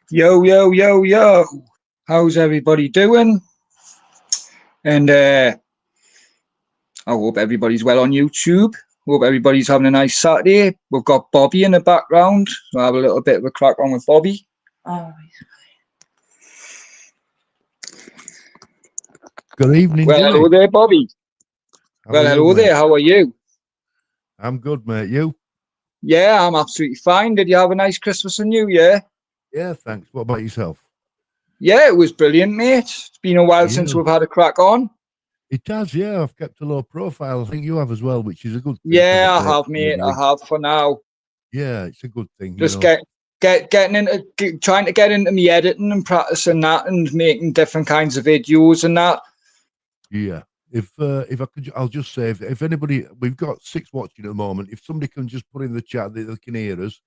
Yo, yo, yo, yo. How's everybody doing? And I hope everybody's well on YouTube. Hope everybody's having a nice Saturday. We've got Bobby in the background. So I'll have a little bit of a crack on with Bobby. Oh, Good evening, well, Jimmy. hello there, Bobby. How Well, are you, hello mate? there. How are you? I'm good, mate. You? Yeah, I'm absolutely fine. Did you have a nice Christmas and New Year? Yeah, thanks. What about yourself? Yeah, it was brilliant, mate. It's been a while since Yeah, we've had a crack on. it does. Yeah, I've kept a low profile. I think you have as well, which is a good thing because Yeah, it I breaks have, mate. I everybody. have for now. Yeah, it's a good thing, you Just know. getting into trying to get into me editing and practicing that and making different kinds of videos and that. Yeah. If I could, I'll just say if anybody, we've got 6 watching at the moment. If somebody can just put in the chat that they can hear us,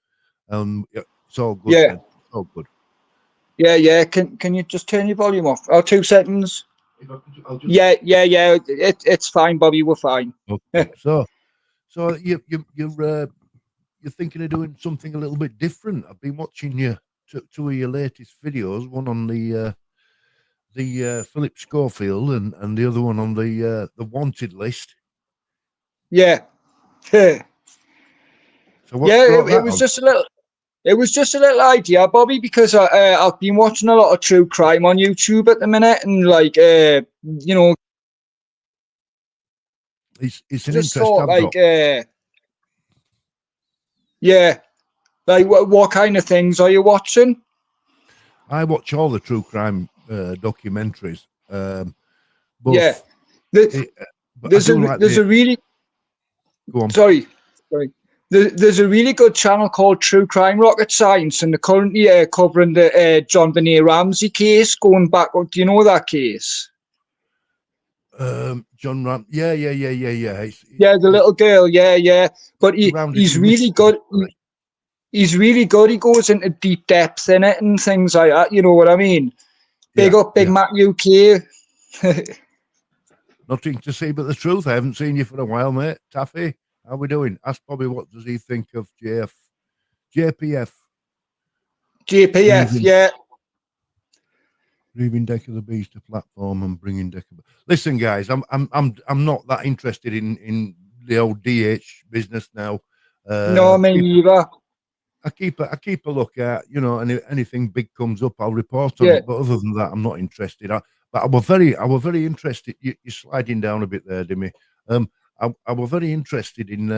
yeah, it's all good Yeah, then. It's all good. yeah. Can you just turn your volume off? Oh, 2 seconds. If I could, I'll just. Yeah. It's fine, Bobby. We're fine. Okay. So you're thinking of doing something a little bit different. I've been watching two of your latest videos. One on the Philip Schofield and the other one on the wanted list. Yeah, yeah. So what's It, brought it that was on? just a little. It was just a little idea, Bobby, because I've been watching a lot of true crime on YouTube at the minute, and like It's an just interest thought I've got. yeah, like what kind of things are you watching? I watch all the true crime documentaries, but Yeah, the, it, but I there's a do like there's the a really go on. sorry. There's a really good channel called True Crime Rocket Science, and they're currently covering the John Benet Ramsey case going back. Do you know that case? John Ram. Yeah. Yeah, the It's little girl. Yeah. But surrounded he's in really mystery. good. He's really good. He goes into deep depth in it and things like that. You know what I mean? Big Yeah, up, Big yeah. Mac UK. Nothing to see but the truth. I haven't seen you for a while, mate. Taffy, how we doing? Ask Bobby what does he think of JPF, JPF. moving Yeah, moving Deck of the Beast to platform and bringing Deck of. Listen, guys, I'm not that interested in the old DH business now. no, me Keep, neither. I keep a look at and if anything big comes up, I'll report on Yeah, it. But other than that, I'm not interested. But I was very interested. You're sliding down a bit there, Dimmy. I was very interested in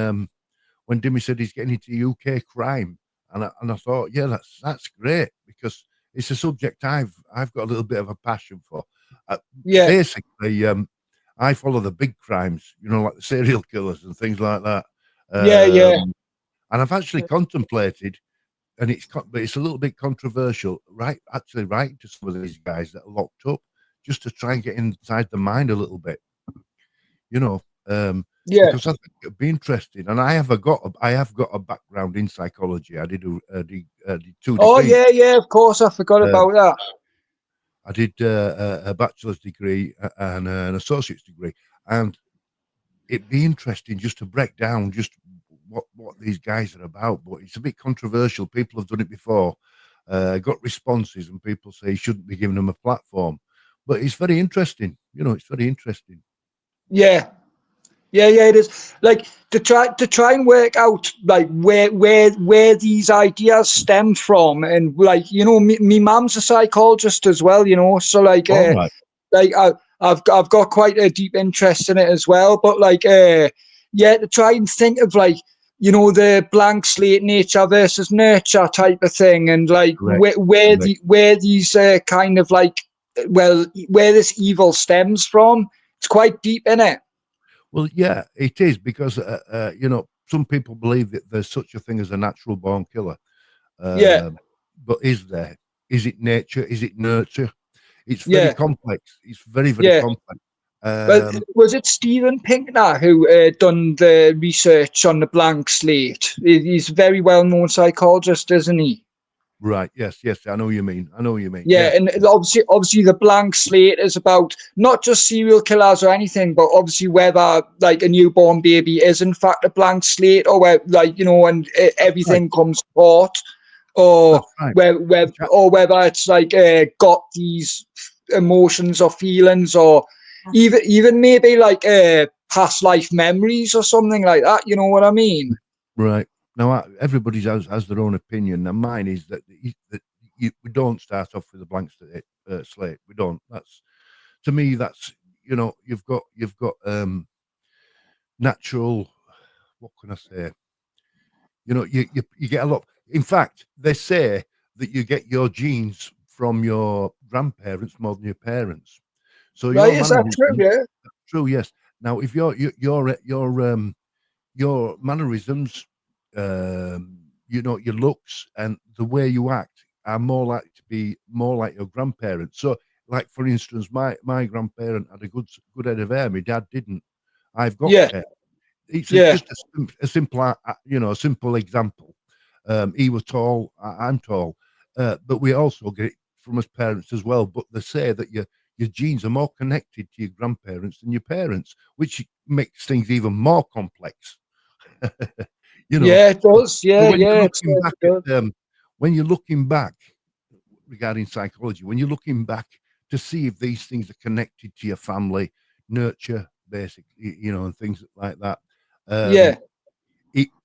when Dimmy said he's getting into UK crime, and I thought, yeah, that's great because it's a subject I've got a little bit of a passion for. Uh, yeah, Basically, I follow the big crimes, like the serial killers and things like that. yeah. And I've actually contemplated, and but it's a little bit controversial, right? Actually, writing to some of these guys that are locked up, just to try and get inside the mind a little bit, you know, um, Yeah. because I think it'd be interesting. And I have got a background in psychology. I did 2 Oh, degrees. yeah, of course. I forgot Um, about that. I did a bachelor's degree and an associate's degree, and it'd be interesting just to break down just what these guys are about. But it's a bit controversial. People have done it before, got responses, and people say you shouldn't be giving them a platform. But it's very interesting. It's very interesting. Yeah. Yeah, it is. Like to try and work out like where these ideas stem from, and like me mum's a psychologist as well, so All right. like I've got quite a deep interest in it as well. But like yeah, to try and think of like the blank slate nature versus nurture type of thing, and like Correct. Correct. where these kind of like where this evil stems from. It's quite deep in it. Well, yeah, it is because some people believe that there's such a thing as a natural born killer. Yeah. Um, but is there? Is it nature? Is it nurture? It's very Yeah, complex. It's very, very yeah. complex. Well, Um, was it Steven Pinkner who done the research on the blank slate? He's a very well-known psychologist, isn't he? right. Yes. I know what you mean. I know what you mean. Yeah, Yeah. and obviously, the blank slate is about not just serial killers or anything, but obviously whether like a newborn baby is in fact a blank slate, or where like and Right. everything comes apart. or That's right. Which or whether it's like got these emotions or feelings, or even maybe like past life memories or something like that. You know what I mean? Right. Now, everybody has their own opinion, and mine is that, we don't start off with a blank slate. We don't. That's, to me, that's, you've got natural. What can I say? You get a lot. In fact, they say that you get your genes from your grandparents more than your parents. So Right? your Is that true? mannerisms, Yeah. true, yes. Now, if your mannerisms, your looks and the way you act are more likely to be more like your grandparents. So, like for instance, my grandparent had a good head of hair. My dad didn't. I've got Yeah. hair. It's Yeah. just a simple example. He was tall. I'm tall, but we also get it from us parents as well. But they say that your genes are more connected to your grandparents than your parents, which makes things even more complex. you know. Yeah. It So, does. so Yeah. when you're Yeah. It looking back certainly does. when you're looking back regarding psychology, when you're looking back to see if these things are connected to your family, nurture, basically, and things like that. Um, Yeah.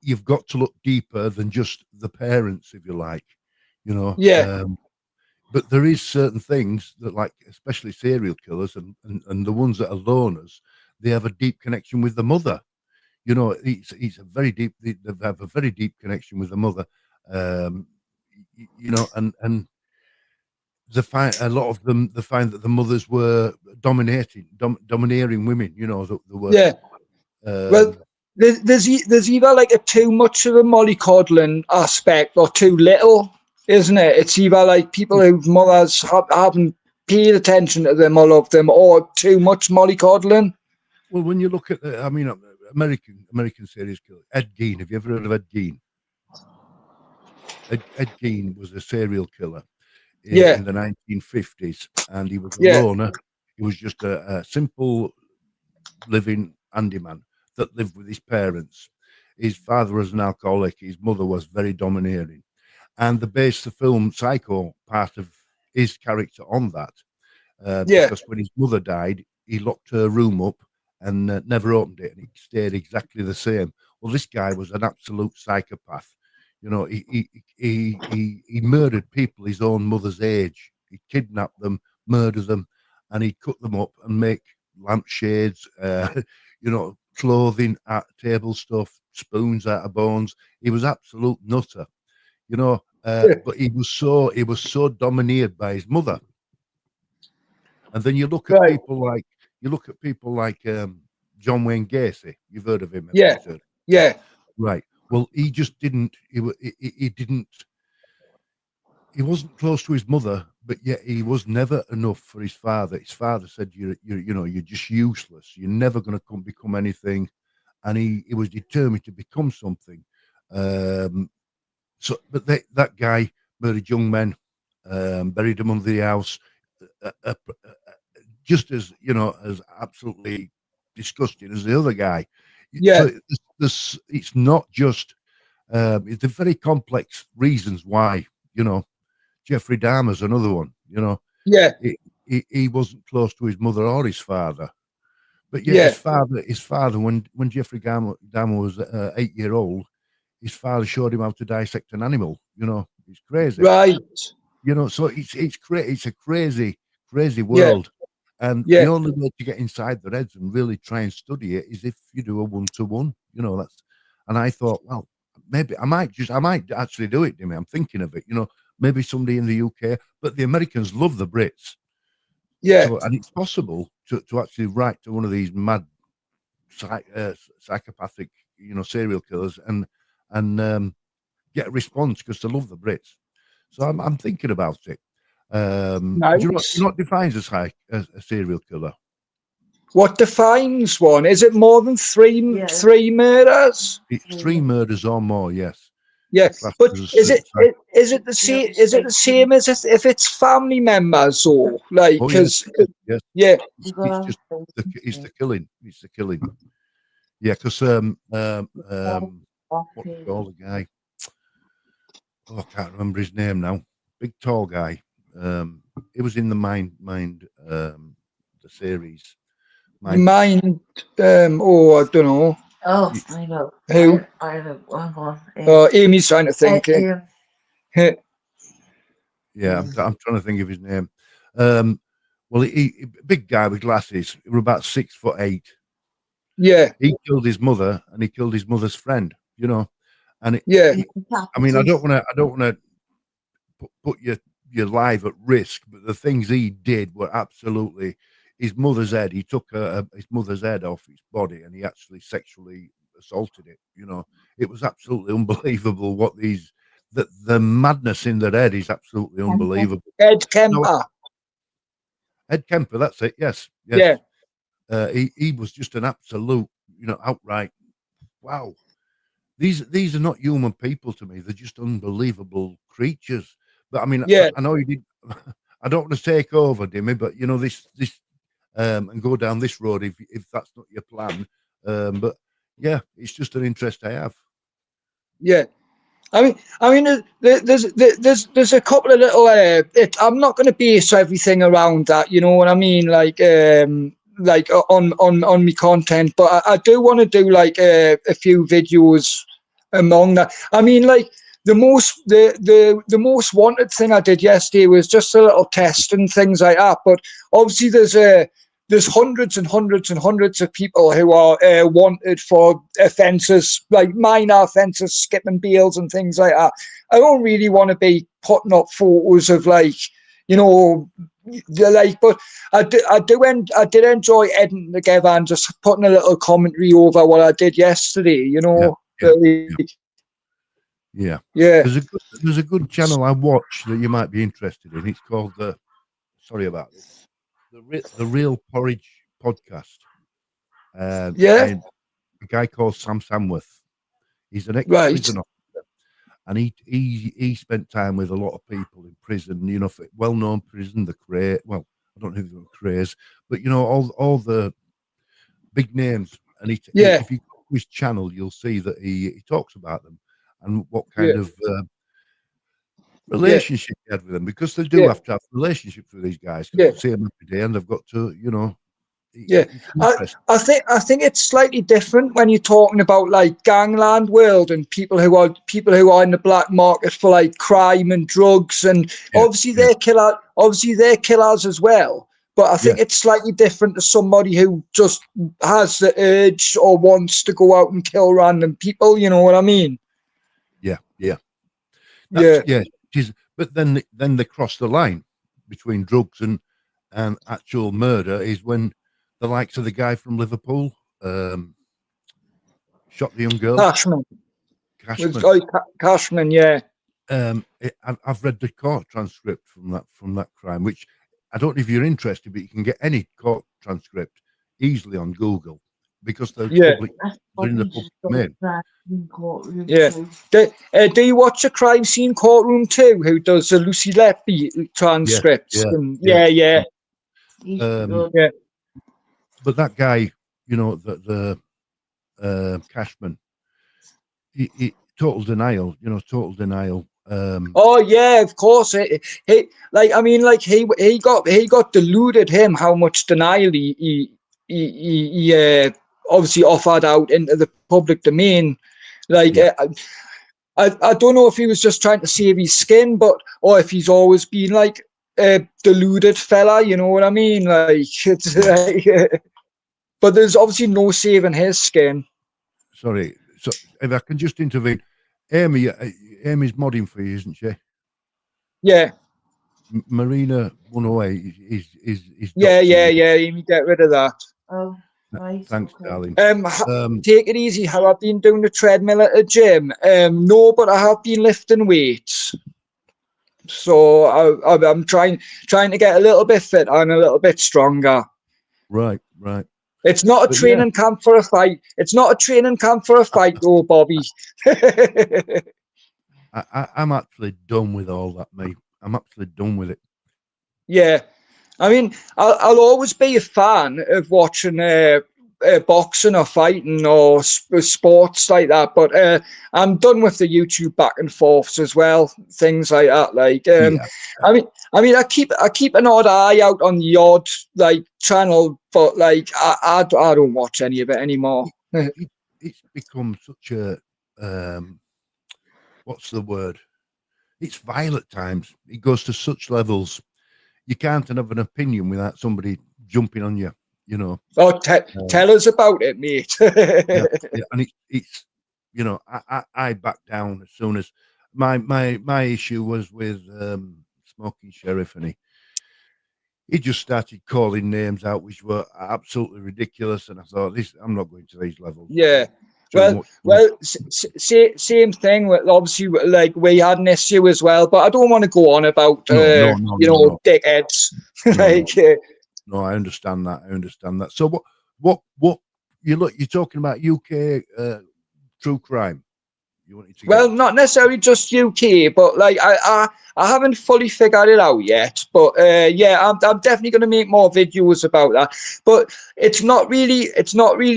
you've got to look deeper than just the parents, if you like, you know. Yeah. Um, but there is certain things that, like, especially serial killers and the ones that are loners, they have a deep connection with the mother. It's a very deep. They have a very deep connection with the mother. Um, and they find a lot of them. They find that the mothers were domineering women. That were. Yeah. Well, Um, there's either like a too much of a mollycoddling aspect or too little, isn't it? It's either like people whose mothers haven't paid attention to them or loved them, or too much mollycoddling. well, when you look at American serial killer Ed Gein. Have you ever heard of Ed Gein? Ed Gein was a serial killer Yeah. in the 1950s, and he was a Yeah. loner. He was just a simple living handyman that lived with his parents. His father was an alcoholic. His mother was very domineering. And they based the film Psycho, part of his character, on that. Yeah. Because when his mother died, he locked her room up and never opened it, and it stayed exactly the same. Well, this guy was an absolute psychopath. He murdered people his own mother's age. He kidnapped them, murdered them, and he'd cut them up and make lampshades, clothing, table stuff, spoons out of bones. He was absolute nutter, Yeah. but he was so domineered by his mother. And then Right. you look at people like John Wayne Gacy. You've heard of him, Yeah. everybody's heard. Yeah, Yeah. right. Well, he just didn't. He didn't. He wasn't close to his mother, but yet he was never enough for his father. His father said, "You're just useless. You're never going to become anything." And he was determined to become something. Um, but that guy murdered young men, buried them under the house, just as as absolutely disgusting as the other guy. Yeah. So it's not just it's a very complex reasons why. Jeffrey Dahmer's another one. Yeah. He wasn't close to his mother or his father, but yet Yeah. his father when Jeffrey Dahmer was 8 year old, his father showed him how to dissect an animal. It's crazy. Right. So it's a crazy Yeah. world, and the Yeah. only way to get inside their heads and really try and study it is if you do a 1-to-1. That's. And I thought, well, maybe I might actually do it, Jimmy. I'm thinking of it. Maybe somebody in the UK, but the Americans love the Brits, Yeah. so and it's possible to actually write to one of these mad psychopathic, serial killers and get a response because they love the Brits. So I'm thinking about it. Do you know Nice. what defines a serial killer? What defines one? Is it more than three murders? It's 3 murders or more. Yes, Yeah, it's classed but as a certain type. is it the same? Is it the same as if it's family members or like? Oh yes, Because yes, yes. yeah, It's just it's the killing. It's the killing. Yeah, because what do you call the guy? I can't remember his name now. Big tall guy. He was in the Mind, the series. Mind. Oh, I don't know. Oh, I know. Who? I know. Hang on. Amy's trying to think. Yeah, I'm trying to think of his name. Well, he big guy with glasses. He was about 6'8". Yeah, He killed his mother, and he killed his mother's friend. You know, and yeah, I mean, I don't want to put your life at risk, but the things he did were absolutely. His mother's head. He took his mother's head off his body, and he actually sexually assaulted it. You know, it was absolutely unbelievable. What these the madness in their head is absolutely unbelievable. Ed No, Kemper. Ed Kemper, that's it. Yes, Yeah, yes. He was just an absolute, outright wow. These are not human people to me. They're just unbelievable creatures. But I mean, yeah, I know you did. I don't want to take over, Dimmy, but this and go down this road if that's not your plan. But yeah, it's just an interest I have. yeah. There's a couple of little. I'm not going to base everything around that. You know what I mean? On me content, but I do want to do like a few videos among that. I mean, like the most wanted thing I did yesterday was just a little test and things like that. But obviously, there's hundreds and hundreds and hundreds of people who are wanted for offences, like minor offences, skipping bails and things like that. I don't really want to be putting up photos of but I did enjoy editing together and just putting a little commentary over what I did yesterday. Yeah. Yeah. Yeah, There's a good channel I watch that you might be interested in. It's called sorry about this, the Real Porridge Podcast. yeah, And a guy called Sam Samworth. He's an right, ex-prison officer, and he spent time with a lot of people in prison. For well-known prison, the Cray. Well, I don't know who the Crays, but all the big names. And yeah, if you go to his channel, you'll see that he talks about them and what yeah, kind of yeah, relationship he had with them, because they do yeah, have to have relationships with these guys because yeah. they see them every day and they've got to, Yeah, it's I, interesting. I think it's slightly different when you're talking about like gangland world and people who are in the black market for like crime and drugs, and Yeah, yeah, obviously they're killers as well. But I yeah, think it's slightly different to somebody who just has the urge or wants to go out and kill random people. You know what I mean? yeah, yeah. That's Yeah, yeah. It is, but then they cross the line between drugs and actual murder is when the likes of the guy from Liverpool shot the young girl, Cashman with Cashman. Cashman. Yeah, I've read the court transcript from that crime, which I don't know if you're interested, but you can get any court transcript easily on Google because yeah, they're in the public domain. yeah. Do you watch a crime scene courtroom too? Who does the Lucy Letby Yeah, transcripts? yeah, And yeah. yeah. Yeah, But that guy, the Cashman, total denial, total denial. oh yeah, of course. He got deluded. Him how much denial he obviously offered out into the public domain. Like Yeah, I don't know if he was just trying to save his skin, or if he's always been like a deluded fella. You know what I mean? Like it's yeah. like, but there's obviously no saving his skin. Sorry. So if I can just intervene, Amy's modding for you, isn't she? Yeah, Marina 108 is doxing yeah. you. You need to get rid of that. Oh, right. Thanks, Okay. darling. Take it easy. Have I been doing the treadmill at the gym? No, but I have been lifting weights. So I'm trying to get a little bit fit and a little bit stronger. Right. It's not a But yeah, training camp for a fight. It's not a training camp for a fight, though, Bobby. I'm actually done with all that, mate. I'm absolutely done with it. Yeah, I mean, I'll always be a fan of watching boxing or fighting or sports like that. But I'm done with the YouTube back and forths as well, things like that. Like, Yeah. I keep an odd eye out on the odd like channel, but like I don't watch any of it anymore. It's become such a what's the word? It's vile at times. It goes to such levels. You can't have an opinion without somebody jumping on you. You know. Oh, tell us about it, mate. Yeah, and it's I back down as soon as my issue was with Smoking Sheriff, and he just started calling names out which were absolutely ridiculous, and I thought, this I'm not going to these levels. Yeah. Too much. Same thing with obviously like we had an issue as well, but I don't want to go on about No. dickheads. like No, I understand that. So what you're talking about UK true crime. You wanted to well, not necessarily just UK, but like I haven't fully figured it out yet. But yeah, I'm definitely going to make more videos about that. But it's not really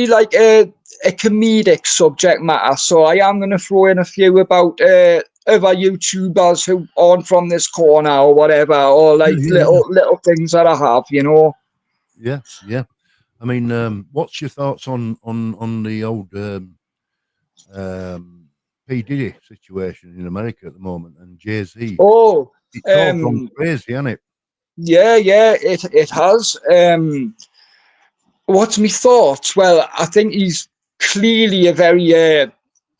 like a comedic subject matter. So I am going to throw in a few about other YouTubers who aren't from this corner or whatever, or like little things that I have, you know. Yeah. I mean, what's your thoughts on the old P Diddy situation in America at the moment and Jay-Z? Oh, It's all gone crazy, hasn't it? yeah, it has. What's my thoughts? Well, I think he's clearly a very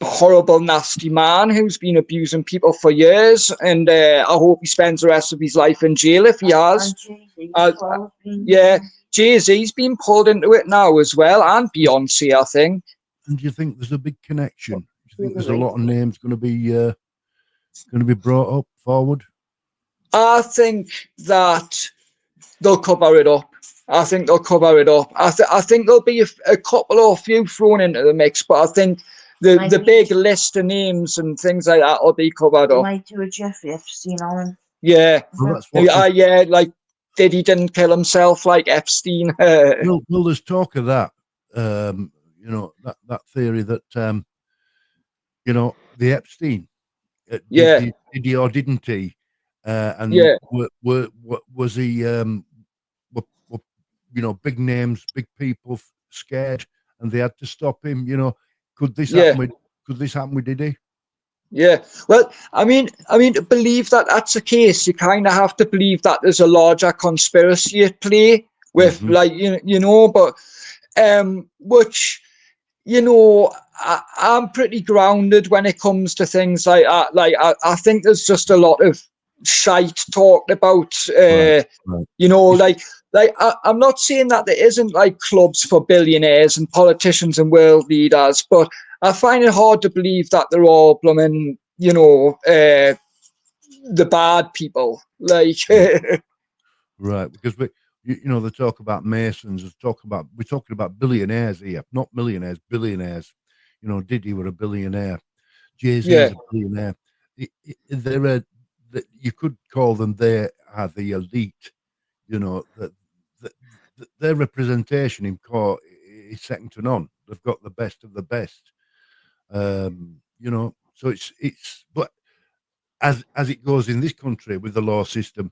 horrible, nasty man who's been abusing people for years, and I hope he spends the rest of his life in jail if he has. Yeah, Jay-Z's been pulled into it now as well, and Beyonce, I think. And do you think there's a big connection? Do you think there's a lot of names going to be brought up forward? I think that they'll cover it up. I think there'll be a couple or a few thrown into the mix, but I think the big list of names and things like that will be covered up. Might do a Jeffrey Epstein on. Yeah. Well, that's what Yeah, like Diddy didn't kill himself like Epstein. well, there's talk of that. That theory that the Epstein Yeah. did he or didn't he? And Yeah. was he? Big names, big people scared, and they had to stop him. Could this happen with Diddy? Yeah. Well, I mean, to believe that that's the case, you kind of have to believe that there's a larger conspiracy at play with, like, but which, I'm pretty grounded when it comes to things like that. Like, I think there's just a lot of shite talked about, Right. like I'm not saying that there isn't like clubs for billionaires and politicians and world leaders, but I find it hard to believe that they're all blooming, the bad people. Like, Right, because they talk about Masons. We're talking about billionaires here, not millionaires, billionaires. Diddy were a billionaire. Jay-Z is a billionaire. You could call them they are the elite. That their representation in court is second to none. They've got the best of the best. So it's but as it goes in this country with the law system,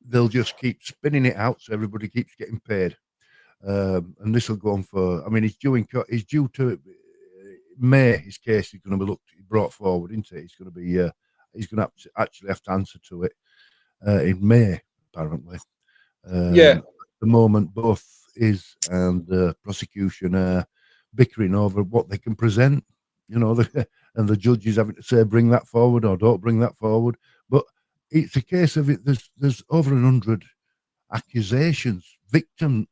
they'll just keep spinning it out so everybody keeps getting paid. And this will go on for. I mean, he's due to May. His case is going to be brought forward, isn't it? He's going to be. He's going to actually have to answer to it in May, apparently. At the moment, both his and the prosecution are bickering over what they can present. And the judge is having to say, bring that forward or don't bring that forward. But it's a case of it. There's over 100 accusations, victim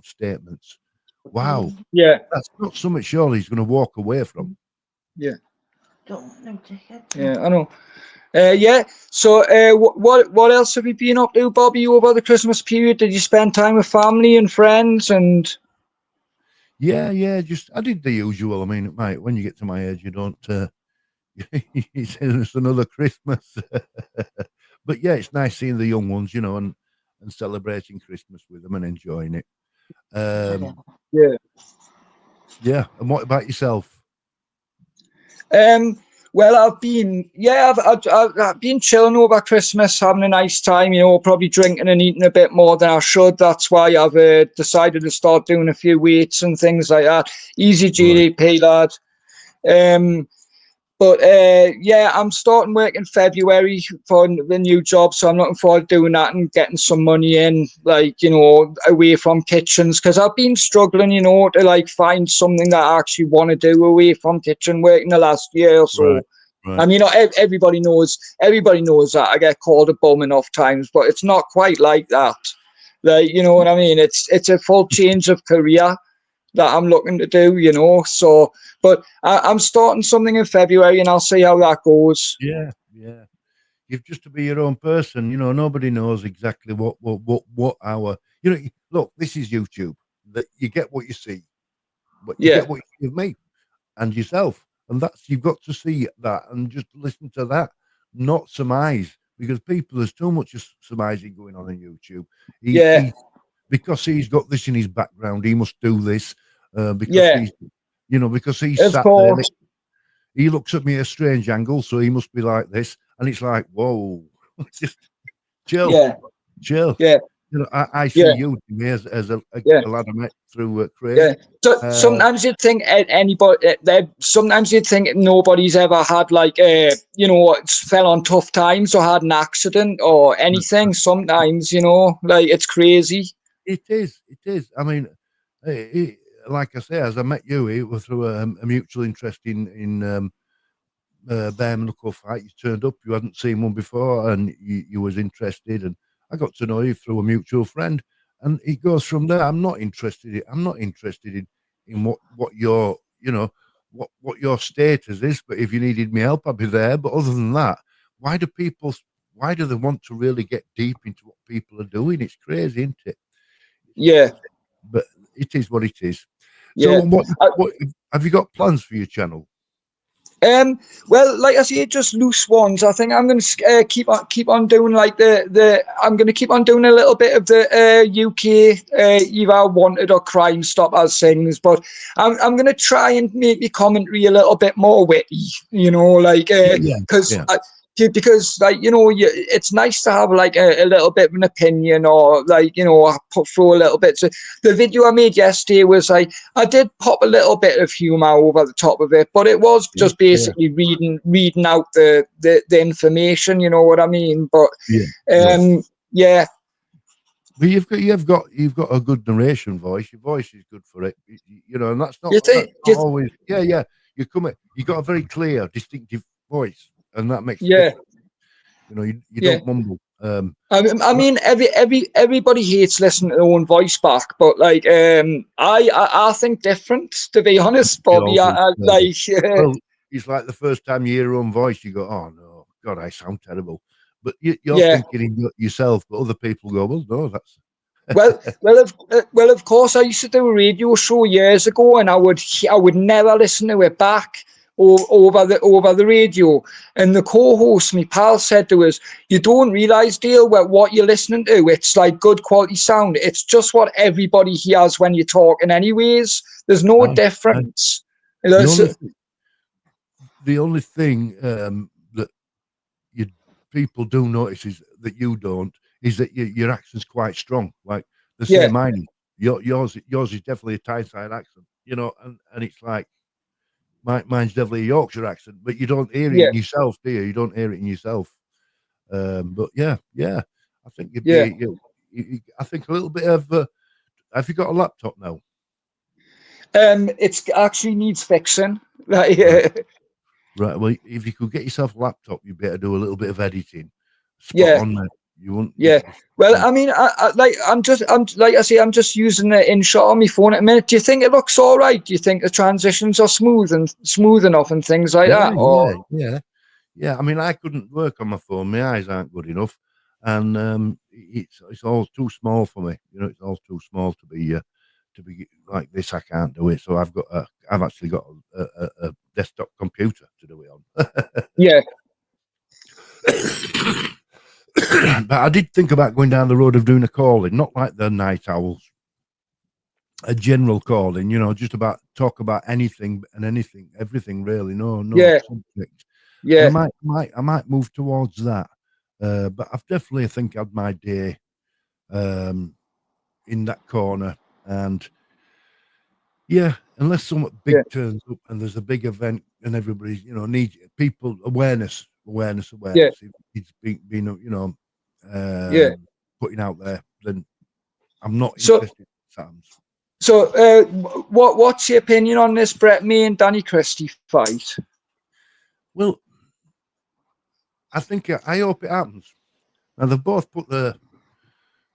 statements. Wow. Yeah. That's not something surely he's going to walk away from. Yeah. Yeah, I know. Yeah. So, what else have you been up to, Bobby, over the Christmas period? Did you spend time with family and friends? And yeah, just I did the usual. I mean, mate, when you get to my age, you don't. It's another Christmas. But yeah, it's nice seeing the young ones, and celebrating Christmas with them and enjoying it. yeah. Yeah. And what about yourself? Well, I've been chilling over Christmas, having a nice time. Probably drinking and eating a bit more than I should. That's why I've decided to start doing a few weights and things like that. Easy Right. GDP, lad. But yeah, I'm starting work in February for the new job, so I'm looking forward to doing that and getting some money in, away from kitchens, because I've been struggling, to like find something that I actually want to do away from kitchen work in the last year or so. Right. Right. I mean, everybody knows that I get called a bum enough times, but it's not quite like that. Like, you know what I mean? It's a full change of career that I'm looking to do. So, but I'm starting something in February, and I'll see how that goes. Yeah. Yeah. You've just to be your own person. Nobody knows exactly what our. Look, this is YouTube. That you get what you see, but you Yeah, get what you see of me and yourself, and you've got to see that and just listen to that, not surmise, because there's too much surmising going on YouTube. He, yeah, he because he's got this in his background, he must do this, because yeah. he's Of sat there. course. He looks at me at a strange angle, so he must be like this, and it's like, whoa, just chill, Yeah, chill. yeah, I see yeah, you to me as yeah. a lad I met through Craig. Yeah. So sometimes you'd think anybody. Sometimes you'd think nobody's ever had fell on tough times or had an accident or anything. Sometimes like it's crazy. It is. It is. I mean, like I say, as I met you, it was through a mutual interest in bare knuckle fight. You turned up. You hadn't seen one before, and you was interested. And I got to know you through a mutual friend. And it goes from there. I'm not interested. I'm not interested in what your what your status is. But if you needed me help, I'd be there. But other than that, why do people? Why do they want to really get deep into what people are doing? It's crazy, isn't it? Yeah, But it is what it is. So, yeah. what have you got plans for your channel? Well, like I say, just loose ones. I think I'm going to keep on doing like I'm going to keep on doing a little bit of the UK either wanted or Crime Stoppers things, but I'm going to try and make the commentary a little bit more witty. Like Yeah, yeah, because. yeah. Because it's nice to have like a little bit of an opinion, or put through a little bit. So the video I made yesterday was like I did pop a little bit of humor over the top of it, but it was Yeah, just basically reading out the information. You know what I mean? But yeah, yeah. yeah, But you've got a good narration voice. Your voice is good for it. And you that's think not always. Yeah, yeah. You got a very clear, distinctive voice, and that makes a yeah, difference. You yeah. don't mumble. I mean, everybody hates listening to their own voice back, but like, I think different. To be honest, We Bobby, all do. I We all do. like, Well, it's like the first time you hear your own voice, you go, "Oh no, God, I sound terrible." But you're yeah. thinking in yourself, but other people go, "Well, no, that's." Of course, I used to do a radio show years ago, and I would never listen to it back over the radio. And the co-host, my pal, said to us, "You don't realise, Dale, what you're listening to. It's like good quality sound. It's just what everybody hears when you're talking, anyways. There's no Aye, aye. difference." The only the only thing that you people do notice is that you don't is that your accent's quite strong. Like the Yeah, same mine. Yours is definitely a Tyneside accent. And it's like mine's definitely a Yorkshire accent, but you don't hear it yeah, in yourself, do you? You don't hear it in yourself. But yeah, yeah. I think you'd yeah. be. I think a little bit of. Have you got a laptop now? It's actually needs fixing. Right. Yeah, Right. Well, if you could get yourself a laptop, you'd better do a little bit of editing. Spot yeah. on, mate. You won't. Yeah. You're spot Well, on. I mean, I'm like I say, I'm just using the InShot on my phone at the minute. Do you think it looks all right? Do you think the transitions are smooth enough and things like Yeah, that? yeah, Or yeah, yeah. I mean, I couldn't work on my phone. My eyes aren't good enough, and it's all too small for me. It's all too small to be like this. I can't do it. So I've actually got a desktop computer to do it on. yeah, But I did think about going down the road of doing a calling, not like the night owls, a general calling, just about talk about anything and anything, everything really. No Yeah, subject. And yeah, I might move towards that. But I've definitely, I think, had my day um, in that corner. And yeah, unless something yeah, big turns up and there's a big event and everybody's, needs people awareness. yeah, It's being yeah. putting out there. Then I'm not So, interested in Sam's. so what's your opinion on this Brett May and Danny Christie fight? Well, I think I hope it happens. Now they've both put the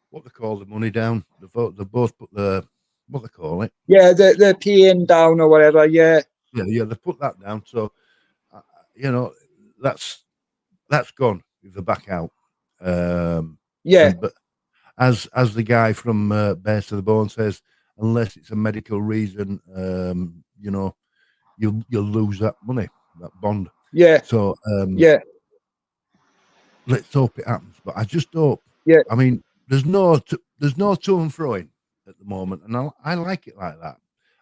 what they call the money down. They've both put the what they call it. Yeah, the peeing down or whatever. Yeah, Yeah, they've put that down. So uh, you know that's gone if they back out. yeah, And but as the guy from Bears to the Bone says, unless it's a medical reason, you'll lose that money, that bond. yeah, So yeah, let's hope it happens. But I just hope. yeah, I mean, there's no to and froing at the moment, and I like it like that.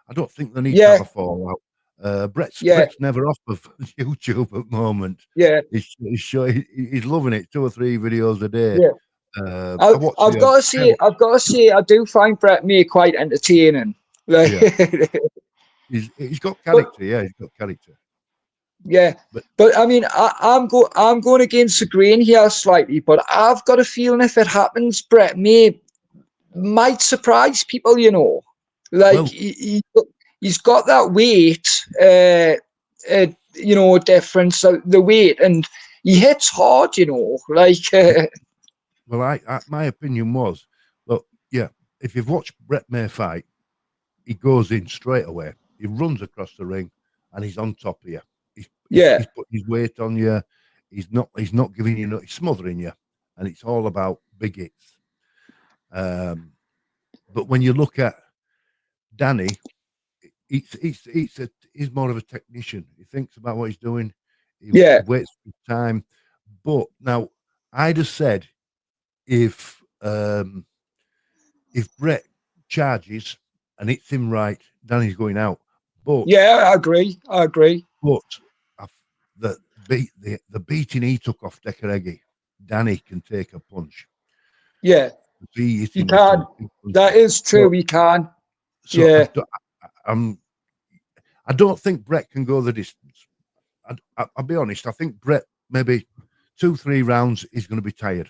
I don't think they need to have yeah, a fallout. yeah, Brett's never off of YouTube at the moment. yeah, He's loving it. 2 or 3 videos a day. yeah. I watch I've got to say, I do find Brett May quite entertaining. Like, yeah, he's got but character. Yeah, he's got character. yeah, But but I mean, I'm going against the grain here slightly, but I've got a feeling if it happens, Brett May might surprise people. Like well, he's got that weight, difference, the weight, and he hits hard. Like well, my opinion was, look, yeah, if you've watched Brett May fight, he goes in straight away. He runs across the ring, and he's on top of you. yeah, He's putting his weight on you. He's not giving you. He's smothering you, and it's all about big hits. But when you look at Danny, he's more of a technician. He thinks about what he's doing. He yeah, waits for his time. But now, I'd have said if Brett charges and hits him right, Danny's going out. But yeah. I agree. but the beating he took off Dekaregi, Danny can take a punch. Yeah, He hit he him with can. some big That punches. is true. He can. So Yeah, I don't think Brett can go the distance. I'll be honest. I think Brett maybe 2-3 rounds he's going to be tired.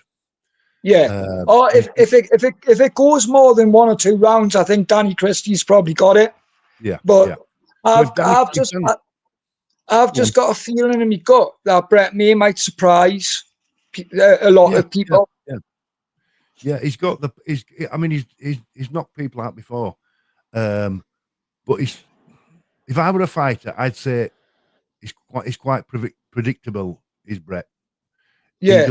yeah. Oh, if it goes more than 1 or 2 rounds, I think Danny Christie's probably got it. Yeah, But yeah. So I've go on. just got a feeling in my gut that Brett May might surprise a lot Yeah, of people. yeah. He's got the. I mean, he's knocked people out before. But if I were a fighter, I'd say he's quite predictable. Is Brett? Yeah,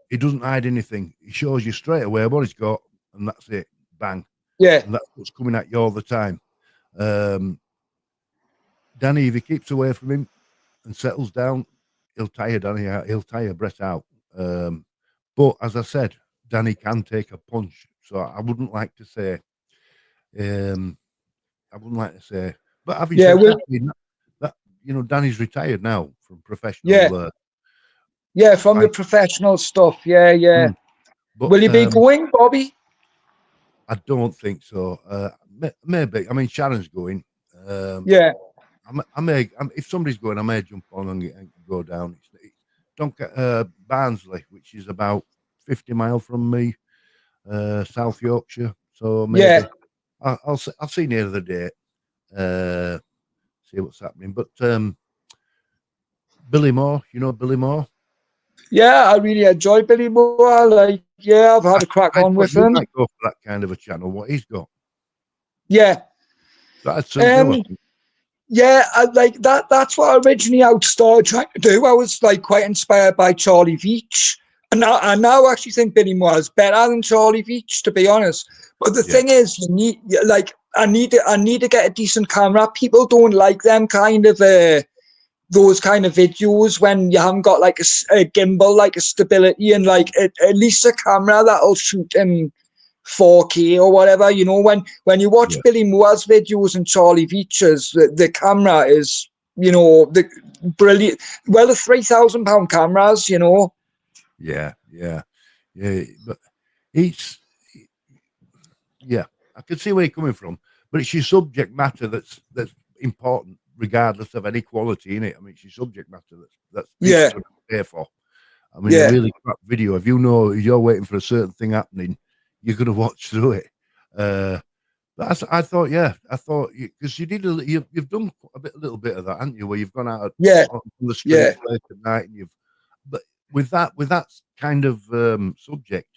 He doesn't hide anything. He shows you straight away what he's got, and that's it. Bang, yeah, and that's what's coming at you all the time. Danny, if he keeps away from him and settles down, he'll tire Danny out. He'll tire Brett out. But as I said, Danny can take a punch. So I wouldn't like to say. I wouldn't like to say. But having yeah. said Well, that, Danny's retired now from yeah, professional yeah. From the fight. professional stuff. Yeah, yeah. But Will you be going, Bobby? I don't think so. Maybe. I mean, Sharon's going. Yeah, If somebody's going, I may jump on and go down. It's Barnsley, which is about 50 miles from me, South Yorkshire. So yeah, maybe I'll see near the date. See what's happening. But Billy Moore, Billy Moore. yeah. I really enjoy Billy Moore. Like, yeah, I've had a crack I on thought with you him. might go for that kind of a channel. What he's got, Yeah. that'd suit you, I Um, think. Yeah, like that. That's what I originally started trying to do. I was like quite inspired by Charlie Veach, and I now actually think Billy Moore is better than Charlie Veach, to be honest. But the Yeah. thing is, I need to get a decent camera. People don't like them kind of those kind of videos when you haven't got like a gimbal, like a stability, and like at least a camera that'll shoot in 4K or whatever. You know, when you watch Yeah. Billy Moore's videos and Charlie Veach's, the camera is, you know, the brilliant. Well, the £3,000 cameras, you know. Yeah, yeah, yeah. But it's yeah, I can see where you're coming from, but it's your subject matter that's important, regardless of any quality in it. I mean, it's your subject matter that's people Yeah, going to pay for. I mean, a yeah, really crap video. If you know you're waiting for a certain thing happening, you're going to watch through it. But I thought, yeah, I thought because you did you've done a little bit of that, haven't you? Where you've gone out yeah, on the yeah, streets late at night, and but with that kind of subject,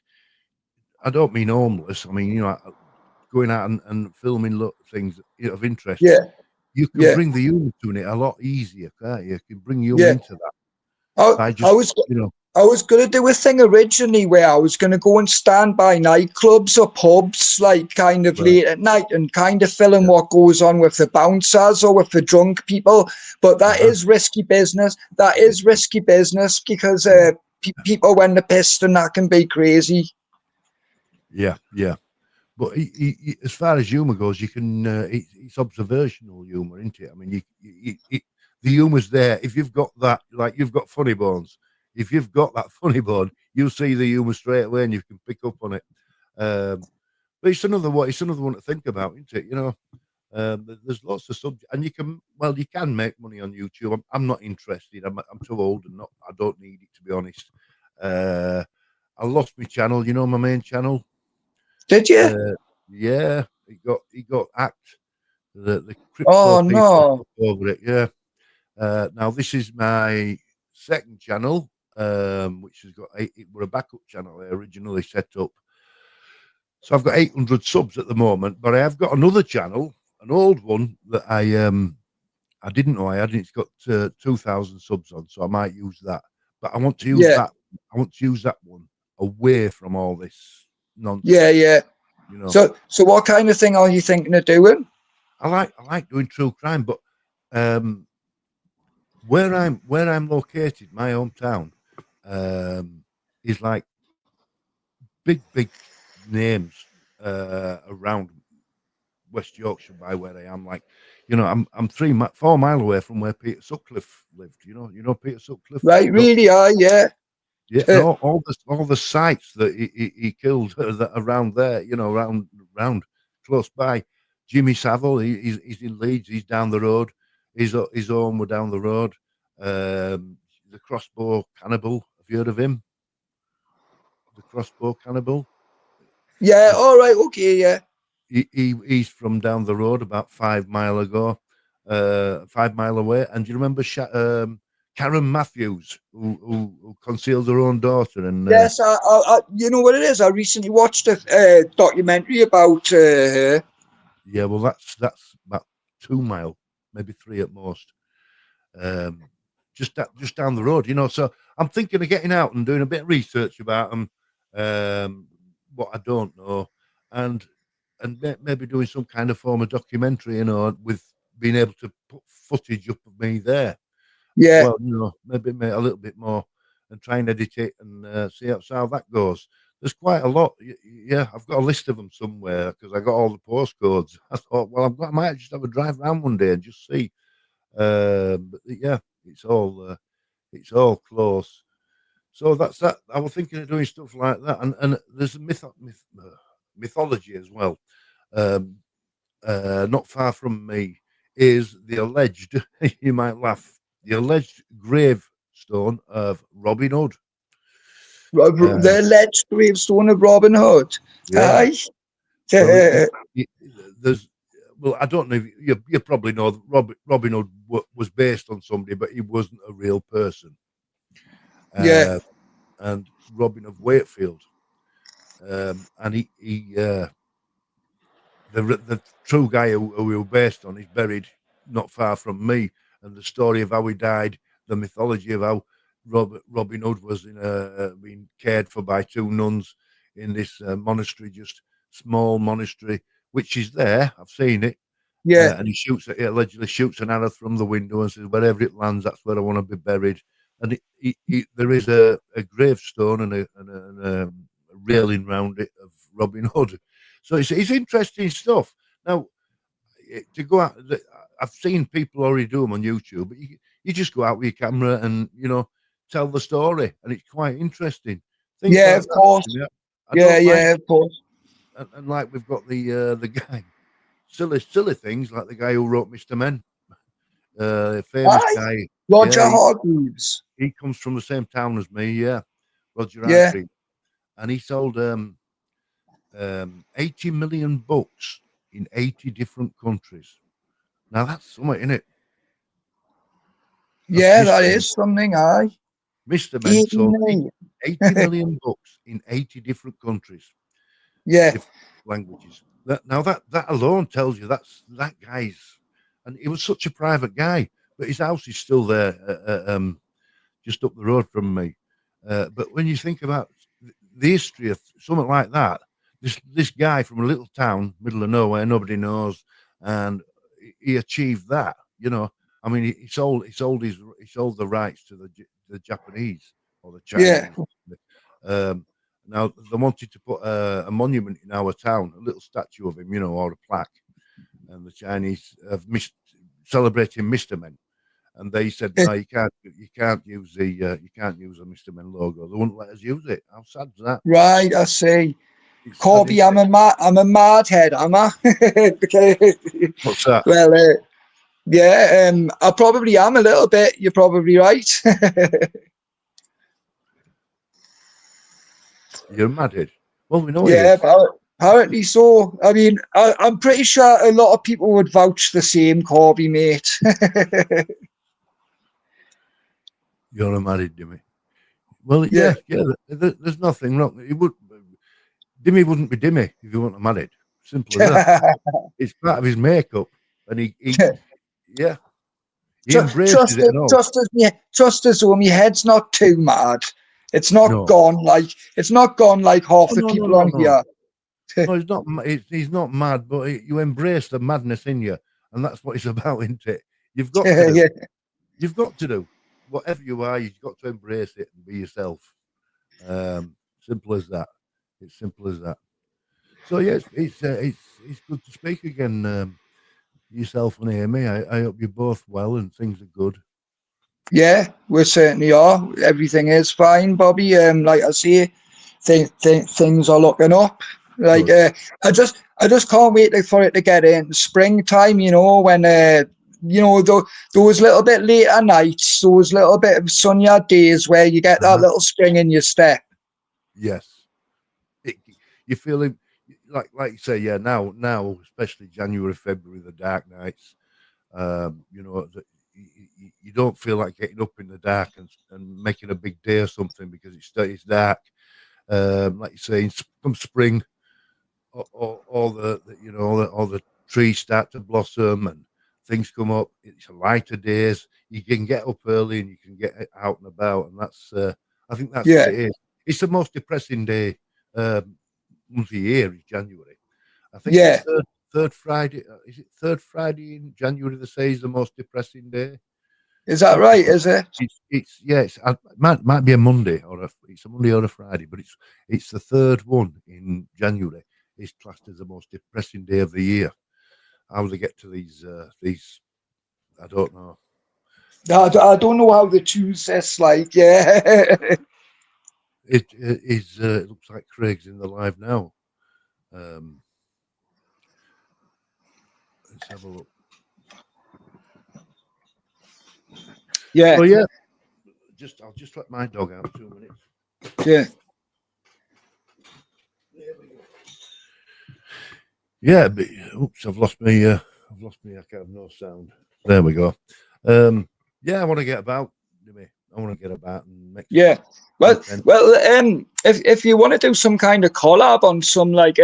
I don't mean homeless. I mean, going out and filming things of interest. yeah, You can yeah, bring the humour to it a lot easier, can't you? You can bring humour yeah. into that I, by I just was I was gonna do a thing originally where I was gonna go and stand by nightclubs or pubs, like kind of right, late at night, and kind of film yeah, what goes on with the bouncers or with the drunk people. But that uh-huh, is risky business. That is risky business because yeah, people when they're pissed and that can be crazy. yeah, yeah. But as far as humour goes, you can it's observational humour, isn't it? I mean, the humour's there. If you've got that, like you've got funny bones, if you've got that funny bone, you'll see the humour straight away, and you can pick up on it. Um, but it's another one to think about, isn't it? There's lots of subjects, and you can make money on YouTube. I'm not interested. I'm too old and not. I don't need it, to be honest. Uh, I lost my channel. You know my main channel. Did you? Yeah, it got hacked. The crypto Oh people no! took over it. Yeah. Now this is my second channel, which has got it were a backup channel I originally set up. So I've got 800 subs at the moment, but I have got another channel, an old one that I didn't know I had. And it's got 2,000 subs on, so I might use that. But I want to use Yeah, that. I want to use that one away from all this yeah, nonsense. yeah. You know, So what kind of thing are you thinking of doing? I like doing true crime, but um, where I'm located, my hometown, um, is like big names around West Yorkshire by where I am. Like, I'm 4 mile away from where Peter Sutcliffe lived. You know Peter Sutcliffe. Right, really are, yeah. Yeah, Uh, no, all the sites that he killed that around there, around close by. Jimmy Savile, he's in Leeds. He's down the road. His home were down the road. The Crossbow Cannibal. Have you heard of him? The Crossbow Cannibal. yeah, Uh, all right, okay, yeah. he's from down the road, about 5 mile ago, 5 mile away. And do you remember Karen Matthews, who concealed her own daughter? And Yes, you know what it is? I recently watched a documentary about her. yeah, well, that's about 2 mile, maybe three at most. Um, just down the road. So I'm thinking of getting out and doing a bit of research about them. What I don't know, and maybe doing some kind of form of documentary. With being able to put footage up of me there as Yeah, well. Maybe make a little bit more and try and edit it and see how that goes. There's quite a lot. Yeah, I've got a list of them somewhere because I got all the postcodes. I thought, well, I might just have a drive around one day and just see. But yeah, it's all close. So that's that. I was thinking of doing stuff like that, and there's a mythology as well. Um, not far from me is the alleged. You might laugh. The alleged gravestone of Robin Hood. the Um, alleged gravestone of Robin Hood. yeah. Aye. Well, Uh, it, there's. Well, I don't know. If you probably know that Robin Hood was based on somebody, but he wasn't a real person. yeah, Uh, and Robin of Wakefield, and the true guy who we were based on is buried not far from me, and the story of how he died, the mythology of how Robin Hood was being cared for by two nuns in this monastery, just small monastery, which is there. I've seen it. yeah, And he allegedly shoots an arrow from the window and says, "Wherever it lands, that's where I want to be buried." And there is a gravestone and a railing round it of Robin Hood. So it's interesting stuff. Now, to go out, I've seen people already do them on YouTube, but you just go out with your camera and, tell the story, and it's quite interesting. Things Yeah, like of that. course. Yeah, I Yeah, don't like, yeah, of course. and like we've got the guy, silly things like the guy who wrote Mr. Men, famous Aye, guy. Roger Yeah, Hargreaves. he comes from the same town as me. Yeah, Roger Yeah, Hargreaves, and he sold 80 million books in 80 different countries. Now that's something, isn't it? That's yeah, that Mr. Men. is something. Aye, Mr. Men 80 sold million. 80 million books in 80 different countries, Yeah, different languages. That alone tells you that guy's, and he was such a private guy, but his house is still there, just up the road from me. But when you think about the history of something like that, this guy from a little town, middle of nowhere, nobody knows, and he achieved that. I mean, he sold the rights to the Japanese or the yeah, Chinese. Um, Now they wanted to put a monument in our town, a little statue of him, or a plaque, and the Chinese have celebrating Mr. Men. And they said, no, you can't use a Mr. Men logo. They wouldn't let us use it. How sad is that? right. I see. It's sad, Corby, isn't it? I'm a mad head, am I? What's that? Well, yeah, I probably am a little bit. You're probably right. You're mad. Well, we know he Yeah, is. apparently so. I mean, I'm pretty sure a lot of people would vouch the same, Corby, mate. You're a married Dimmy. Well, Yeah. yeah. There's nothing wrong. Dimmy wouldn't be Dimmy if he wasn't married. Simple as that. It's part of his makeup, and yeah, he embraces it and all. Trust us, though, my head's not too mad. No, It's not gone like half oh, the no, no, people no, on no. here. No, he's not. He's not mad, but you embrace the madness in you, and that's what it's about, isn't it? You've got to do. Yeah, You've got to do whatever you are. You've got to embrace it and be yourself. Simple as that. It's simple as that. So yes, it's good to speak again. Yourself and Amy. I hope you're both well and things are good. yeah, we certainly are. Everything is fine, Bobby. Like I say, things are looking up. Like Good. I just can't wait for it to get in springtime. When those little bit later nights, those little bit of sunnier days where you get that Uh-huh. little spring in your step. Yes. You feel it, like you say, yeah. Now, especially January, February, the dark nights. You don't feel like getting up in the dark and making a big day or something because it's dark. Like you say, come spring, all all the trees start to blossom and things come up. It's lighter days. You can get up early and you can get out and about, and I think that's what Yeah, it is. It's the most depressing day month of year is January. I think it's yeah. third Friday. Is it third Friday in January? They say is the most depressing day. Is that Something right? like Is it? it's yeah. It might be a Monday it's a Monday or a Friday, but it's the third one in January. It's classed as the most depressing day of the year. How they get to these? I don't know. I don't know how they choose this. Like, yeah, It is. It looks like Craig's in the live now. Um, let's have a look. yeah, So yeah, I'll just let my dog out 2 minutes. yeah. There we go. Yeah, but oops, I've lost me. I've lost me. I can't have no sound. There we go. Yeah, I want to get about. I want to get about and make some Yeah. Well, content. if you want to do some kind of collab on some like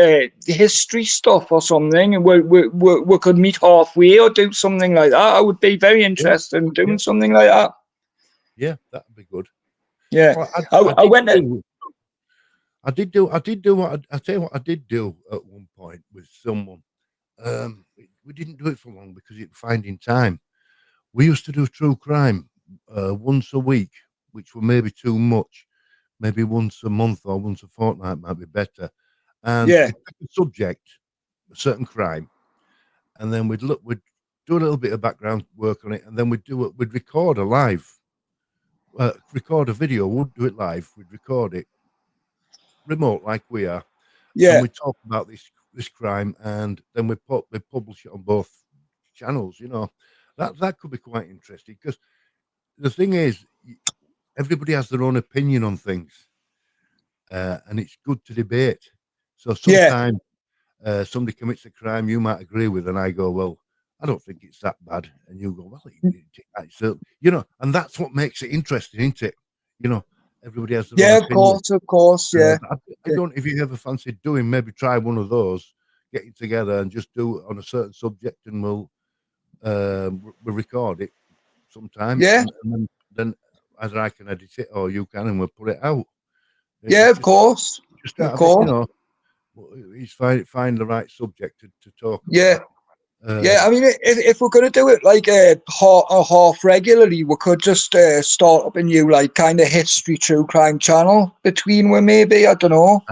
history stuff or something, and we could meet halfway or do something like that. I would be very Yeah, interested in yeah, doing something like that. yeah, that'd be good. Yeah. Well, I I did went to, do. I did do what I tell you what I did do at one point with someone. We didn't do it for long because it finding time. We used to do true crime once a week, which were maybe too much. Maybe once a month or once a fortnight might be better. and Yeah. we'd pick a subject, a certain crime, and then we'd do a little bit of background work on it, and then we'd record record a video. We wouldn't do it live. We'd record it remote like we are, and Yeah. we talk about this crime, and then we publish it on both channels. That could be quite interesting, because the thing is, everybody has their own opinion on things, and it's good to debate. So Yeah. sometimes somebody commits a crime you might agree with, and I go, well, I don't think it's that bad, and you go, well, it's and that's what makes it interesting, isn't it? Everybody has their own Yeah, opinion. of course, yeah. I don't. If you ever fancy doing, maybe try one of those, getting together and just do it on a certain subject, and we'll record it sometime, Yeah. and then either I can edit it or you can, and we'll put it out. Yeah, It's of course. just Of out of it, course. it's find the right subject to talk Yeah. about. Yeah, I mean, if we're going to do it like a half regularly, we could just start up a new, like, kind of history true crime channel between we, maybe. I don't know.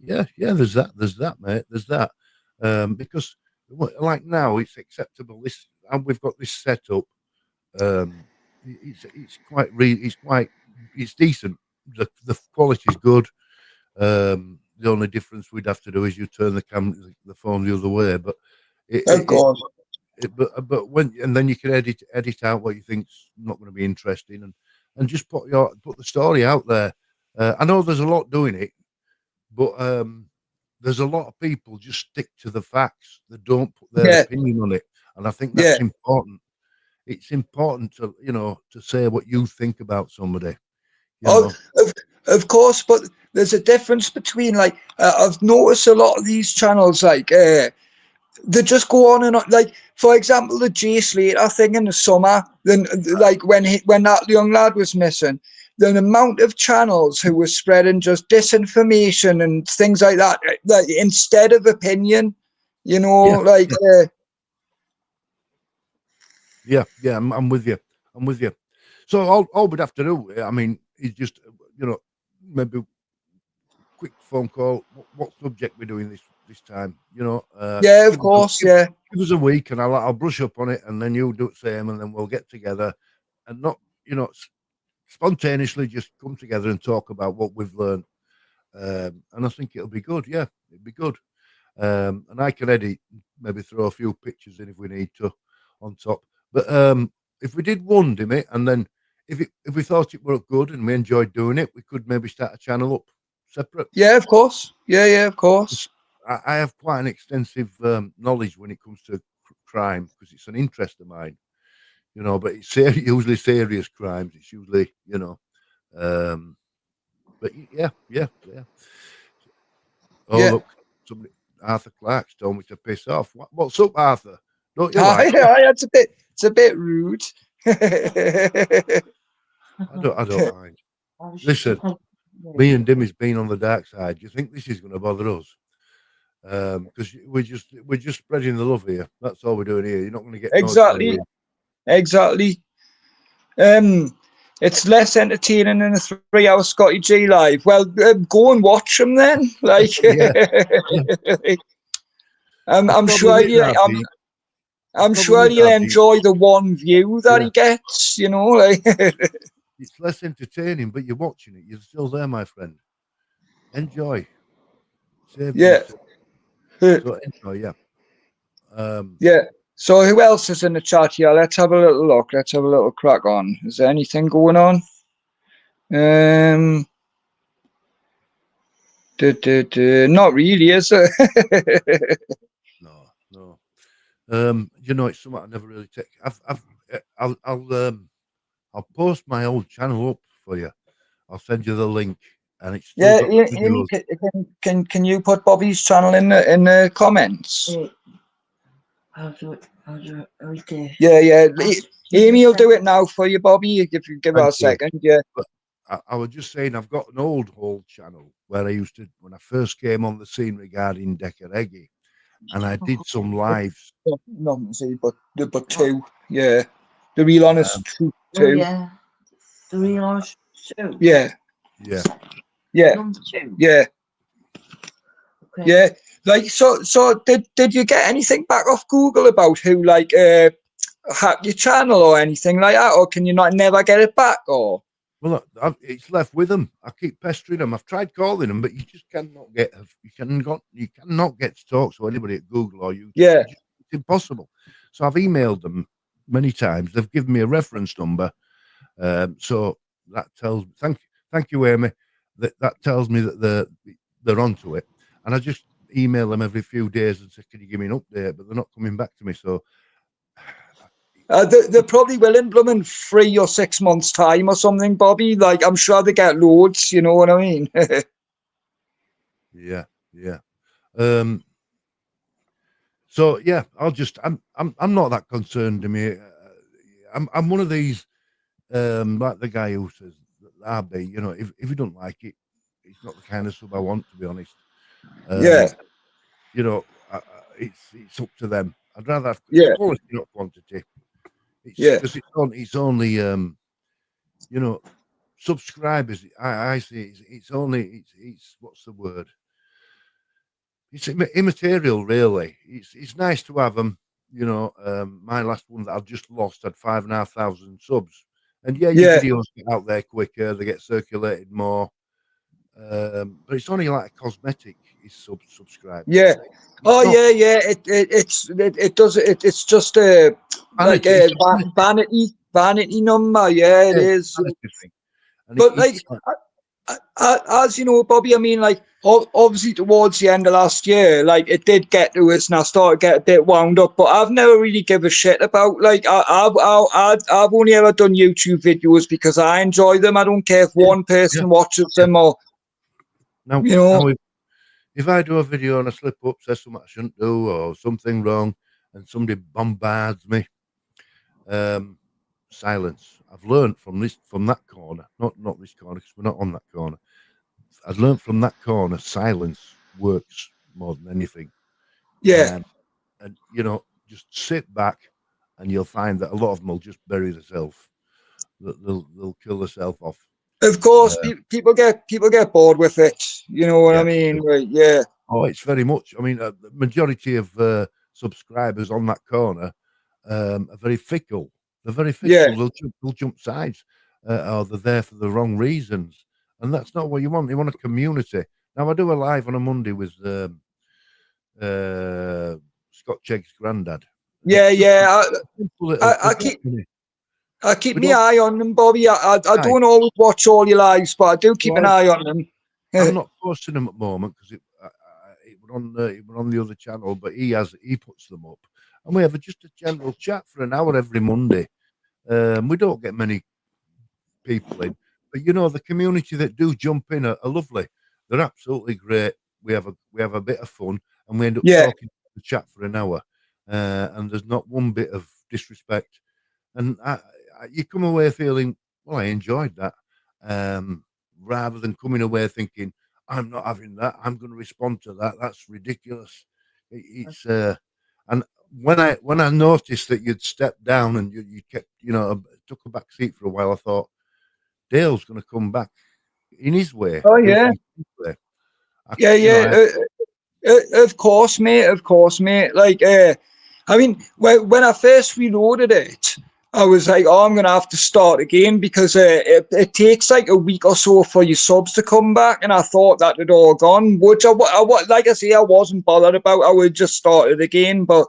Yeah. There's that, mate. There's that, because like now it's acceptable. And we've got this set up. It's decent. The quality's good. The only difference we'd have to do is you turn the phone the other way, but Of course. but then you can edit out what you think's not going to be interesting, and just put the story out there. I know there's a lot doing it, but there's a lot of people just stick to the facts. They don't put their opinion on it, and I think that's important. It's important to say what you think about somebody. Of course, but there's a difference between, like, I've noticed a lot of these channels, like, they just go on and on. Like, for example, the Jay Slater thing in the summer, then, like, when that young lad was missing, the amount of channels who were spreading just disinformation and things like that, like, instead of opinion, like. Yeah, I'm with you. So all we'd have to do, I mean, is just maybe quick phone call. What subject we're doing this time? Yeah, of course. Yeah. Give us a week, and I'll brush up on it, and then you'll do the same, and then we'll get together, and not spontaneously just come together and talk about what we've learned. And I think it'll be good. Yeah, it'll be good. And I can edit, maybe throw a few pictures in if we need to on top. But if we did one, Dimmy, and then if we thought it were good and we enjoyed doing it, we could maybe start a channel up separate. Yeah, of course. Yeah, of course. I have quite an extensive knowledge when it comes to crime, because it's an interest of mine, but it's usually serious crimes. It's usually, but yeah. Oh, look, somebody, Arthur Clark's told me to piss off. What's up, Arthur? Don't you like? It's a bit rude. I don't mind. Listen, me and Dimmy's been on the dark side. Do you think this is going to bother us? Because we're just spreading the love here. That's all we're doing here. You're not going to get exactly. It's less entertaining than a 3-hour Scotty G live. Well, go and watch them then. Like, I'm sure you'll enjoy the one view that he gets. Like. It's less entertaining, but you're watching it. You're still there, my friend. Enjoy. Save yourself. So enjoy, yeah. So who else is in the chat here? Let's have a little look. Let's have a little crack on. Is there anything going on? Not really, is it? No. It's something I never really take. I'll post my old channel up for you. I'll send you the link, and it's still got Amy, can you put Bobby's channel in the comments? I'll do it right there. Yeah. Amy will do it now for you, Bobby, if you give her a second. Yeah. But I was just saying, I've got an old channel where I used to, when I first came on the scene regarding Decareggi, and I did some lives. Nothing to see, but two. Yeah. The Real Honest Truth 2. Oh, yeah. The Real Honest Truth. Yeah. Number 2. Yeah. Okay. Yeah, like so did you get anything back off Google about who like hacked your channel or anything like that, or can you not never get it back? Or Well, it's left with them. I keep pestering them. I've tried calling them, but you just cannot get you cannot get to talk to anybody at Google or YouTube. yeah, It's impossible. So I've emailed them many times. They've given me a reference number. So that tells me, thank you, Amy. That tells me that they're onto it. And I just email them every few days and say, "Can you give me an update?" But they're not coming back to me. So they probably will implement 3 or 6 months time or something, Bobby. Like I'm sure they get loads. You know what I mean? yeah, yeah. So yeah, I'm not that concerned to me. I'm one of these like the guy who says RB, if you don't like it, it's not the kind of sub I want, to be honest. Yeah, You know, it's up to them. I'd rather have it's yeah, quality, not quantity. It's yeah, because it's only you know subscribers. I see it's only it's what's the word? It's immaterial, really. It's nice to have them. My last one that I've just lost had 5,500 subs, and yeah, your yeah, videos get out there quicker, they get circulated more. But it's only like a cosmetic is subscribers. yeah. It's Oh not yeah, yeah. It does it's just like vanity. a It's a vanity, vanity number. Yeah, it yeah, it's is. a vanity thing, and But like it's like, as you know, Bobby, I mean, like obviously towards the end of last year, like it did get to us, and I started to get a bit wound up. But I've never really give a shit about like I've only ever done YouTube videos because I enjoy them. I don't care if yeah, one yeah, person watches yeah. them or Now, you know. now if I do a video and I slip up, say something I shouldn't do, or something wrong, and somebody bombards me, um, silence. I've learned from that corner, not this corner because we're not on that corner. I've learned from that corner, silence works more than anything. Yeah, Um, and just sit back, and you'll find that a lot of them will just bury themselves. They'll kill themselves off. of course, Uh, people get bored with it. You know what I yeah. mean? Right, yeah, Oh, it's very much. I mean, the majority of subscribers on that corner are very fickle. They're very yeah, fickle. They'll jump sides, or they're there for the wrong reasons, and that's not what you want. You want a community. Now, I do a live on a Monday with uh, Scott Chegg's granddad, and yeah, it's just a yeah. simple little. I There's not keep many. I keep We my don't. eye on them, Bobby. I Aye. don't always watch all your lives, but I do keep an Well, eye on them. I'm not posting them at the moment because it were on the other channel, but he puts them up, and we have just a general chat for an hour every Monday. We don't get many people in, but the community that do jump in are lovely. They're absolutely great. We have a bit of fun, and we end up Yeah, talking to the chat for an hour, and there's not one bit of disrespect. And you come away feeling, well, I enjoyed that, um, rather than coming away thinking, I'm not having that. I'm going to respond to that. That's ridiculous. It's and when I noticed that you'd stepped down and you kept, took a back seat for a while, I thought Dale's going to come back in his way, oh do yeah, things his way. I, yeah, you know, I yeah. Of course, mate. Of course, mate. Like, I mean, when I first reloaded it, I was like, oh, I'm gonna have to start again because it takes like a week or so for your subs to come back, and I thought that had all gone. Which like I say, I wasn't bothered about. I would just started again, but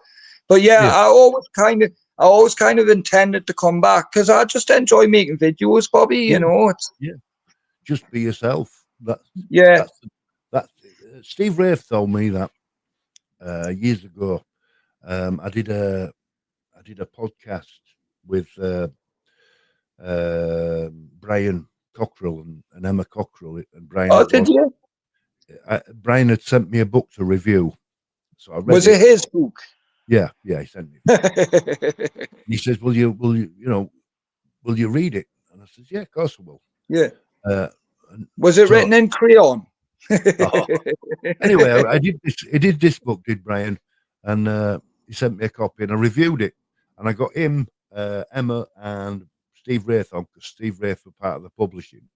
yeah, yeah, I always kind of intended to come back because I just enjoy making videos, Bobby. yeah, You know, it's yeah. Just be yourself. yeah. That's Steve Rafe told me that years ago. I did a podcast with Brian Cockrell and Emma Cockrell, and Oh, did you? Brian had sent me a book to review, so I read Was it it. his book? Yeah, he sent me. He says, will you read it?" And I says, "Yeah, of course I will." Yeah. Uh, and Was it so written in crayon? oh, anyway, I did this. He did this book, did Brian, and he sent me a copy, and I reviewed it, and I got him, Emma, and Steve Wraith on because Steve Wraith were part of the publishing,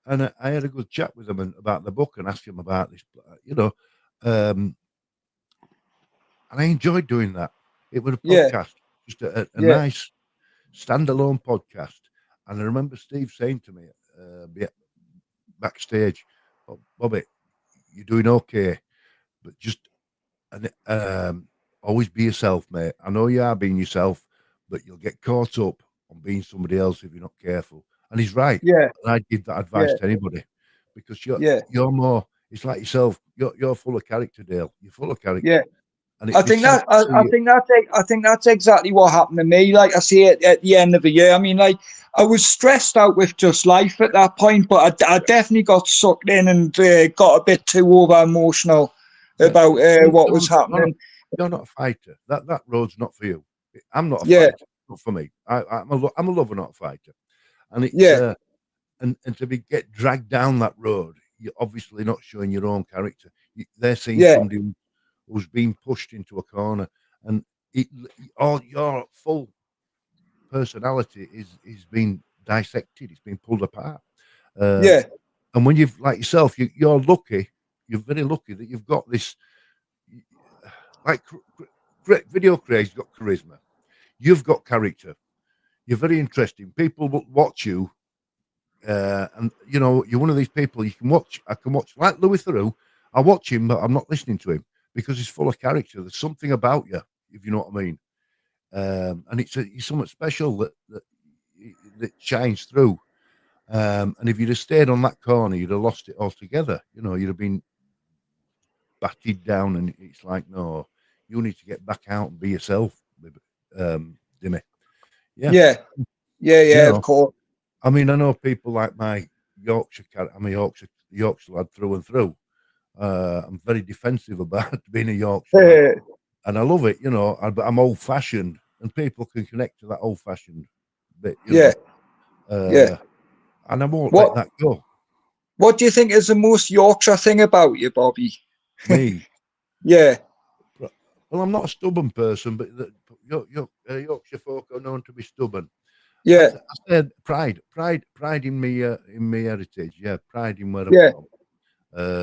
and I had a good chat with him about the book and asked him about this, And I enjoyed doing that. It was a Yeah. podcast, just a Yeah. nice standalone podcast. And I remember Steve saying to me backstage, "Oh, Bobby, you're doing okay, but just always be yourself, mate. I know you are being yourself, but you'll get caught up on being somebody else if you're not careful." And he's right. Yeah. And I give that advice Yeah. to anybody because Yeah. you're more. It's like yourself. You're full of character, Dale. You're full of character. Yeah. And I it'd be think sad that to see you. I think that's exactly what happened to me. Like I see it at the end of the year. I mean, like I was stressed out with just life at that point, but I definitely got sucked in and got a bit too over emotional Yeah, about what was you're not, happening. you're not a fighter. That road's not for you. I'm not a Yeah, fighter. Not for me. I'm a lover, not a fighter. And it's yeah, and to get dragged down that road, you're obviously not showing your own character. They're seeing yeah, somebody who's been pushed into a corner, and all your full personality is being dissected. It's been pulled apart. Um, yeah, and when you've like yourself, you're lucky. You're very lucky that you've got this. Like video creators got charisma. You've got character. You're very interesting. People will watch you, and you know you're one of these people you can watch. I can watch like Louis Theroux. I watch him, but I'm not listening to him because he's full of character. There's something about you, if you know what I mean. And it's something special that shines through. And if you'd have stayed on that corner, you'd have lost it altogether. You know, you'd have been batted down, and it's like, no, you need to get back out and be yourself, Dimmy. Yeah, yeah, yeah, you yeah. Of know. course. I mean, I know people like my Yorkshire. I'm a Yorkshire lad through and through. I'm very defensive about being a Yorkshire lad, and I love it. You know, but I'm old fashioned, and people can connect to that old fashioned bit. You Yeah, know, yeah. and I won't let What that go. What do you think is the most Yorkshire thing about you, Bobby? Me. Yeah, Well, I'm not a stubborn person, but Yorkshire folk are known to be stubborn. I yeah, said pride in me heritage. Yeah, pride in where I'm yeah. from.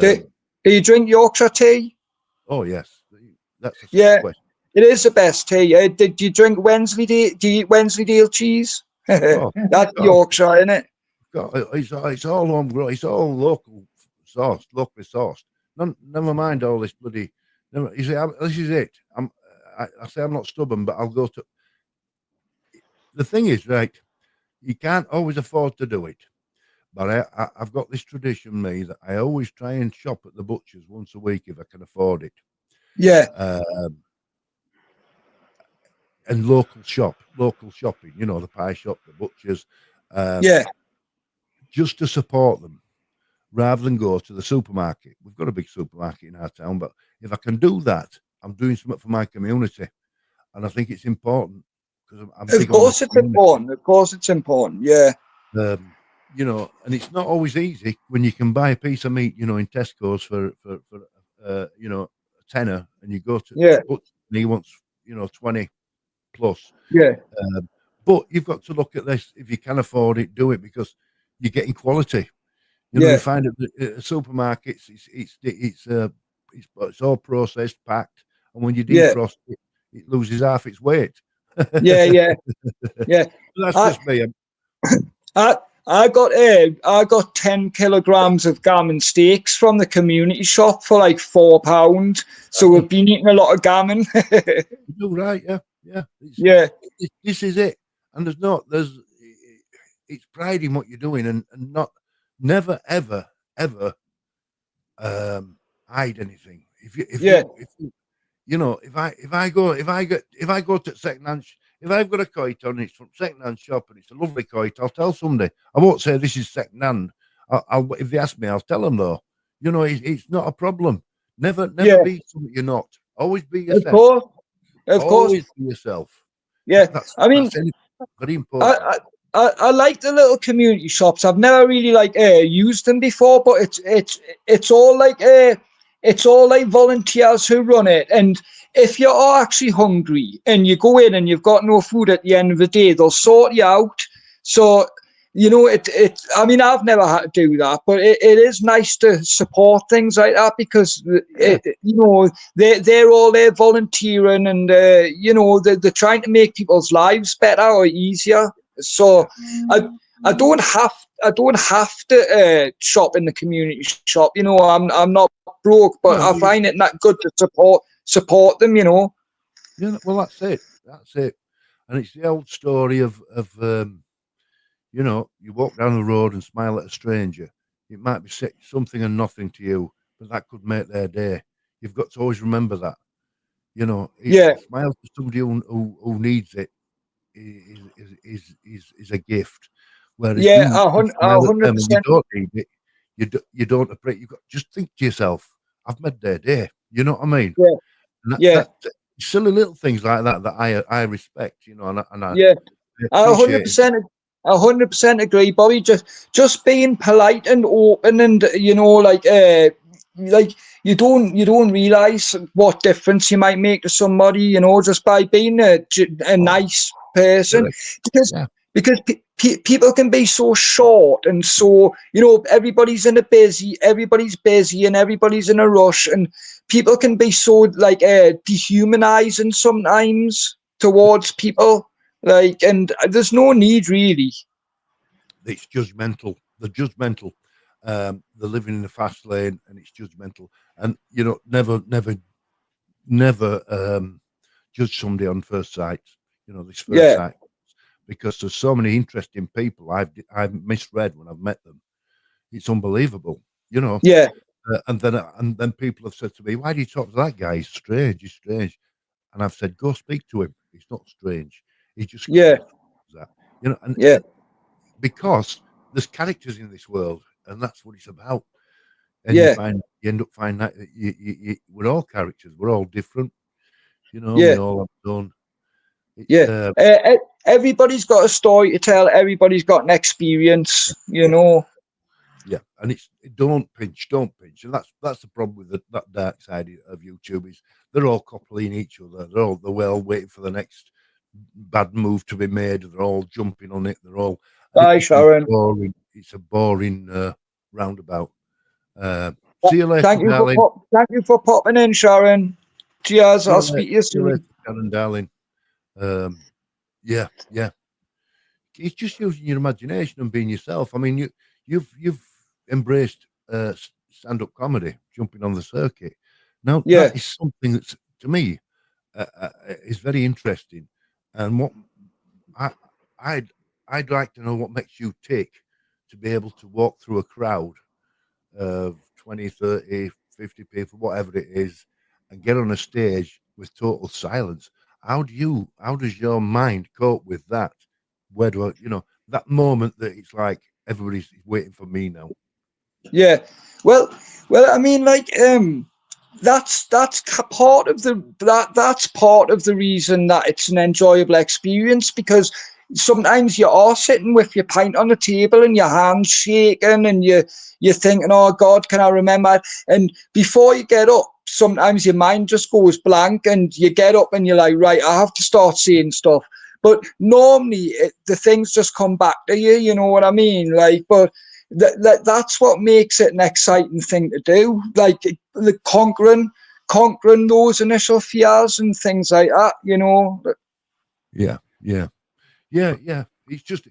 Do, do you drink Yorkshire tea? Oh yes, that's a silly Yeah, question. it is the best tea. Did you drink Wensleydale? Do you eat Wensleydale cheese? Oh, That's God, Yorkshire, isn't it? God, it's all homegrown. It's all locally sourced. Never mind all this bloody. You see, this is it. I say I'm not stubborn, but I'll go to. The thing is, right? You can't always afford to do it. But I've got this tradition, me, that I always try and shop at the butcher's once a week if I can afford it. Yeah, And local shopping, you know, the pie shop, the butchers, yeah, just to support them rather than go to the supermarket. We've got a big supermarket in our town, but if I can do that, I'm doing something for my community. And I think it's important because I'm of big on the course it's community. important. Of course it's important. Yeah, You know, and it's not always easy when you can buy a piece of meat, you know, in Tesco's for you know, a tenner, and you go to yeah, the butcher and he wants, you know, 20 plus. yeah, But you've got to look at this. If you can afford it, do it because you're getting quality. You know, you yeah, find at the supermarkets, it's all processed, packed, and when you yeah, defrost it, it loses half its weight. yeah, yeah, yeah. That's I, just me. I, I got 10 kilograms of gammon steaks from the community shop for like £4. So we've been eating a lot of gammon. You're right, yeah, yeah. Yeah, This is it, and it's pride in what you're doing, and not never ever hide anything. yeah, If you you know, if I go to second hand, if I've got a kite on, it's from second hand shop and it's a lovely kite, I'll tell somebody. I won't say this is second hand. I'll if they ask me, I'll tell them though. You know, it's not a problem. Never yeah. be something you're not. Always be Of yourself. course, of course. Always be yourself. Yeah. I mean, That's very important. I like the little community shops. I've never really like used them before, but it's all like it's all like volunteers who run it. And if you are actually hungry and you go in and you've got no food at the end of the day, they'll sort you out. So you know, I mean, I've never had to do that, but it is nice to support things like that because, Yeah, you know, they're all there volunteering and, you know, they're trying to make people's lives better or easier. So yeah. I, I don't have, I don't have to shop in the community shop. You know, I'm not broke, but I No, find it not good to support them. You know. yeah. Well, that's it. That's it. And it's the old story of you know, you walk down the road and smile at a stranger. It might be something and nothing to you, but that could make their day. You've got to always remember that. You know, Yeah, a smile to somebody who needs it is a gift. Whereas yeah, you a smile at hundred them and you percent. don't need it, you don't appreciate. You got just think to yourself, I've made their day. You know what I mean? Yeah, And yeah, silly little things like that that I respect. You know, and I yeah. A hundred appreciate it. percent, 100% agree, Bobby. Just being polite and open, and you know, like you don't realize what difference you might make to somebody. You know, just by being a Oh, nice person, correct. because Yeah, people can be so short and so, you know, everybody's busy and everybody's in a rush, and people can be so like dehumanizing sometimes towards people, like, and there's no need really. it's judgmental. They're judgmental. They're living in the fast lane, and it's judgmental. And you know, never judge somebody on first sight. You know, this first Yeah, sight, because there's so many interesting people I've misread when I've met them. It's unbelievable. You know, yeah, and then people have said to me, "Why do you talk to that guy? He's strange. He's strange." And I've said, "Go speak to him. He's not strange. He just yeah, comes across as that." You know, yeah, and because there's characters in this world, and that's what it's about. And yeah, you end up finding that we're all characters. We're all different. You know, we yeah, all have done. It's yeah. Everybody's got a story to tell. Everybody's got an experience, you yeah, know. yeah, and it's don't pinch, and that's the problem with that dark side of YouTube is they're all coupling each other. They're all waiting for the next bad move to be made. They're all jumping on it. And it Bye, becomes Sharon. boring. It's a boring roundabout. See you later, darling. Thank you for popping in, Sharon. Cheers. See you I'll later. speak to you See you later, soon. Karen, darling. Um, yeah, yeah. It's just using your imagination and being yourself. I mean, you've embraced stand-up comedy, jumping on the circuit. Now Yeah, that is something that's to me is very interesting, and what I I'd I'd like to know what makes you tick to be able to walk through a crowd of 20, 30, 50 people, whatever it is, and get on a stage with total silence. How does your mind cope with that? Where do I, that moment that it's like everybody's waiting for me now? yeah. Well, I mean, like, part of that's part of the reason that it's an enjoyable experience, because sometimes you are sitting with your pint on the table and your hands shaking and you're thinking, oh God, can I remember? And before you get up, sometimes your mind just goes blank and you get up and you're like, right, I have to start saying stuff. But normally the things just come back to you, you know what I mean? Like, but that's what makes it an exciting thing to do, like the conquering those initial fears and things like that, you know. Yeah, yeah, yeah. It's just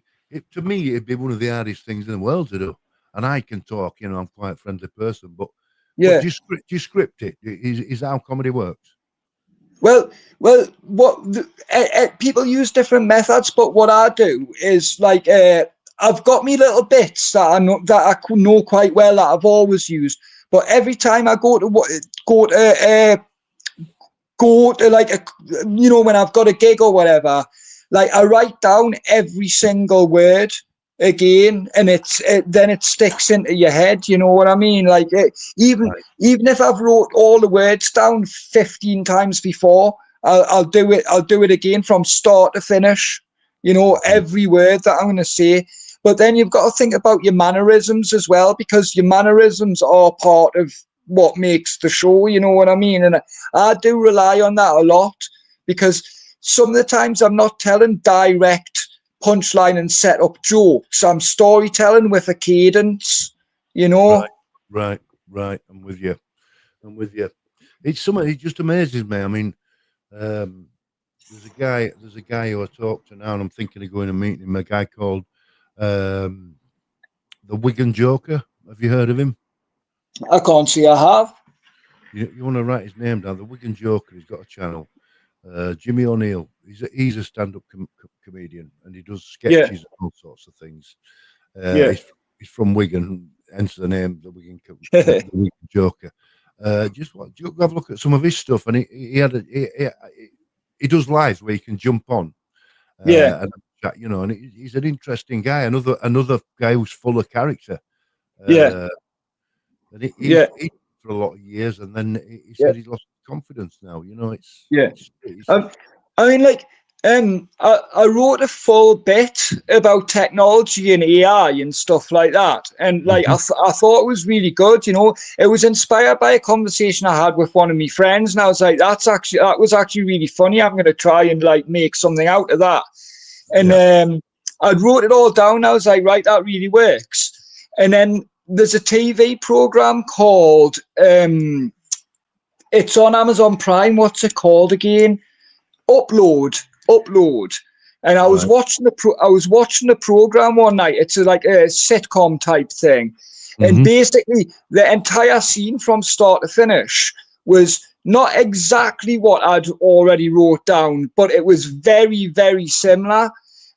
to me, it'd be one of the hardest things in the world to do. And I can talk, I'm quite a friendly person, but Yeah. do you script it? Is how comedy works? Well, people use different methods, but what I do is like I've got me little bits that I know quite well that I've always used. But every time I go to like when I've got a gig or whatever, like I write down every single word again, and then it sticks into your head. You know what I mean? Like Right. even if I've wrote all the words down 15 times before, I'll do it. I'll do it again from start to finish. You know, Mhm. every word that I'm going to say. But then you've got to think about your mannerisms as well, because your mannerisms are part of what makes the show. You know what I mean? And I do rely on that a lot, because some of the times I'm not telling direct punchline and set up jokes. I'm storytelling with a cadence, you know. Right. I'm with you. It's something. It just amazes me. I mean, there's a guy who I talk to now, and I'm thinking of going and meeting him. A guy called the Wigan Joker. Have you heard of him? I can't say I have. You want to write his name down? The Wigan Joker. He's got a channel. Jimmy O'Neill. He's a stand-up comedian, and he does Yeah. sketches and all sorts of things. Yeah. He's from Wigan, hence the name, the Wigan Joker. Just have a look at some of his stuff, and he does lives where you can jump on, Yeah. and chat, you know, and he's an interesting guy. Another guy who's full of character. Yeah. And he Yeah. for a lot of years, and then he Yeah. said he's lost confidence now. You know, it's Yeah. it's I mean, like, I wrote a full bit about technology and AI and stuff like that, and like, I thought it was really good. You know, it was inspired by a conversation I had with one of my friends, and I was like, that was actually really funny. I'm going to try and like make something out of that. And I wrote it all down. I was like, right, that really works. And then there's a TV program called it's on Amazon Prime. What's it called again? Upload. And I was watching the program one night. It's like a sitcom type thing, and basically the entire scene from start to finish was not exactly what I'd already wrote down, but it was very, very similar.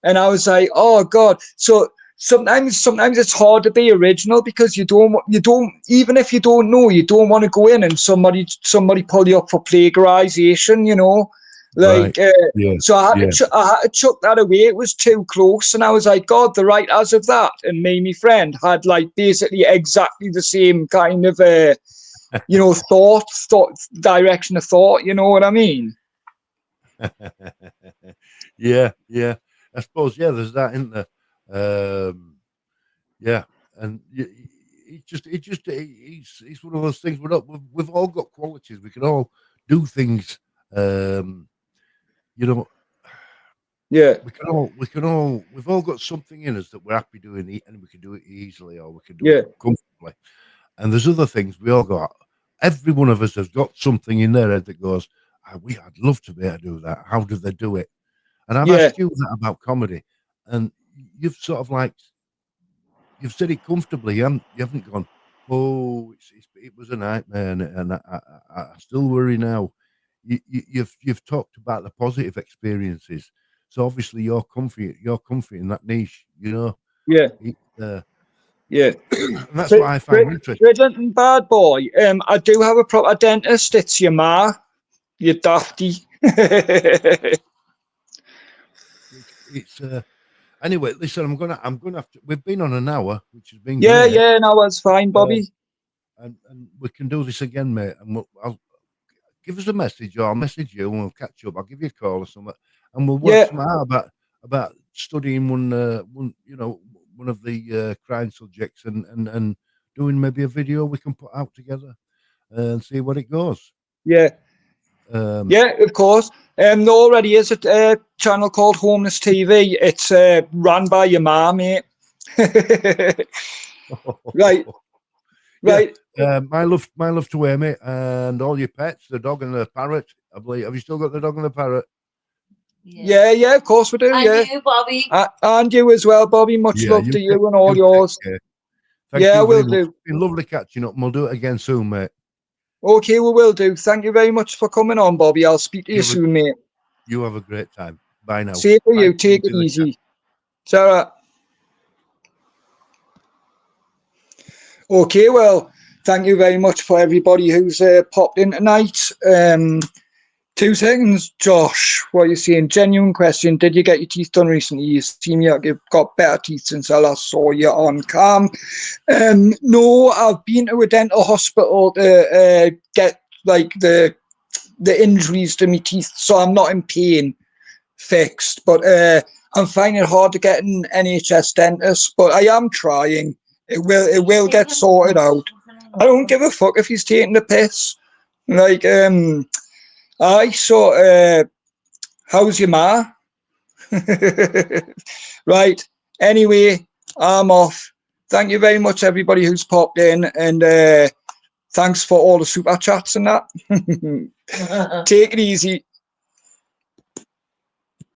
And I was like, oh God. So sometimes it's hard to be original because you don't even if you don't know, you don't want to go in and somebody pull you up for plagiarization, you know. Like, so I had to chuck that away. It was too close, and I was like, God, the writers of that and me, my friend, had like basically exactly the same kind of, you know, thought direction of thought. You know what I mean? Yeah. I suppose there's that in there. And it's one of those things. We've all got qualities. We can all do things. You know, Yeah. we've all got something in us that we're happy doing, and we can do it easily, or we can do Yeah. it comfortably. And there's other things we all got. Every one of us has got something in their head that goes, I'd love to be able to do that. How do they do it? And I've asked you that about comedy, and you've sort of like, you've said it comfortably. You haven't gone, oh, it was a nightmare, and I still worry now. You've talked about the positive experiences, so obviously you're comfy in that niche, you know. Yeah. Yeah. And that's what I find interesting. Brilliant and bad boy. I do have a proper dentist. It's your ma, you dafty. It's anyway. Listen, I'm gonna have to. We've been on an hour, which has been Yeah, great. yeah, no, that's fine, Bobby. And we can do this again, mate. And I'll give us a message, or I'll message you, and we'll catch up. I'll give you a call or something, and we'll work some out about studying one of the crime subjects, and doing maybe a video we can put out together and see what it goes. Yeah. Yeah, of course. There already is a channel called Homeless TV. It's run by your mum, mate. Right. My love to Amy and all your pets, the dog and the parrot. I believe. Have you still got the dog and the parrot? Yeah, of course we do. And you, Bobby. And you as well, Bobby. Much love to you and all yours. Thank you we'll much. do. It's been lovely catching up, and we'll do it again soon, mate. Okay, we will do. Thank you very much for coming on, Bobby. I'll speak to you soon, mate. You have a great time. Bye now. See you. You. Take it easy. Sarah. Okay, well, thank you very much for everybody who's popped in tonight. 2 seconds, Josh. What are you saying? Genuine question. Did you get your teeth done recently? You seem you've got better teeth since I last saw you on cam. No, I've been to a dental hospital to get like the injuries to my teeth, so I'm not in pain fixed. But I'm finding it hard to get an NHS dentist, but I am trying. It will get sorted out. I don't give a fuck if he's taking the piss. Like, how's your ma? Right. Anyway, I'm off. Thank you very much, everybody who's popped in, and thanks for all the super chats and that. Take it easy.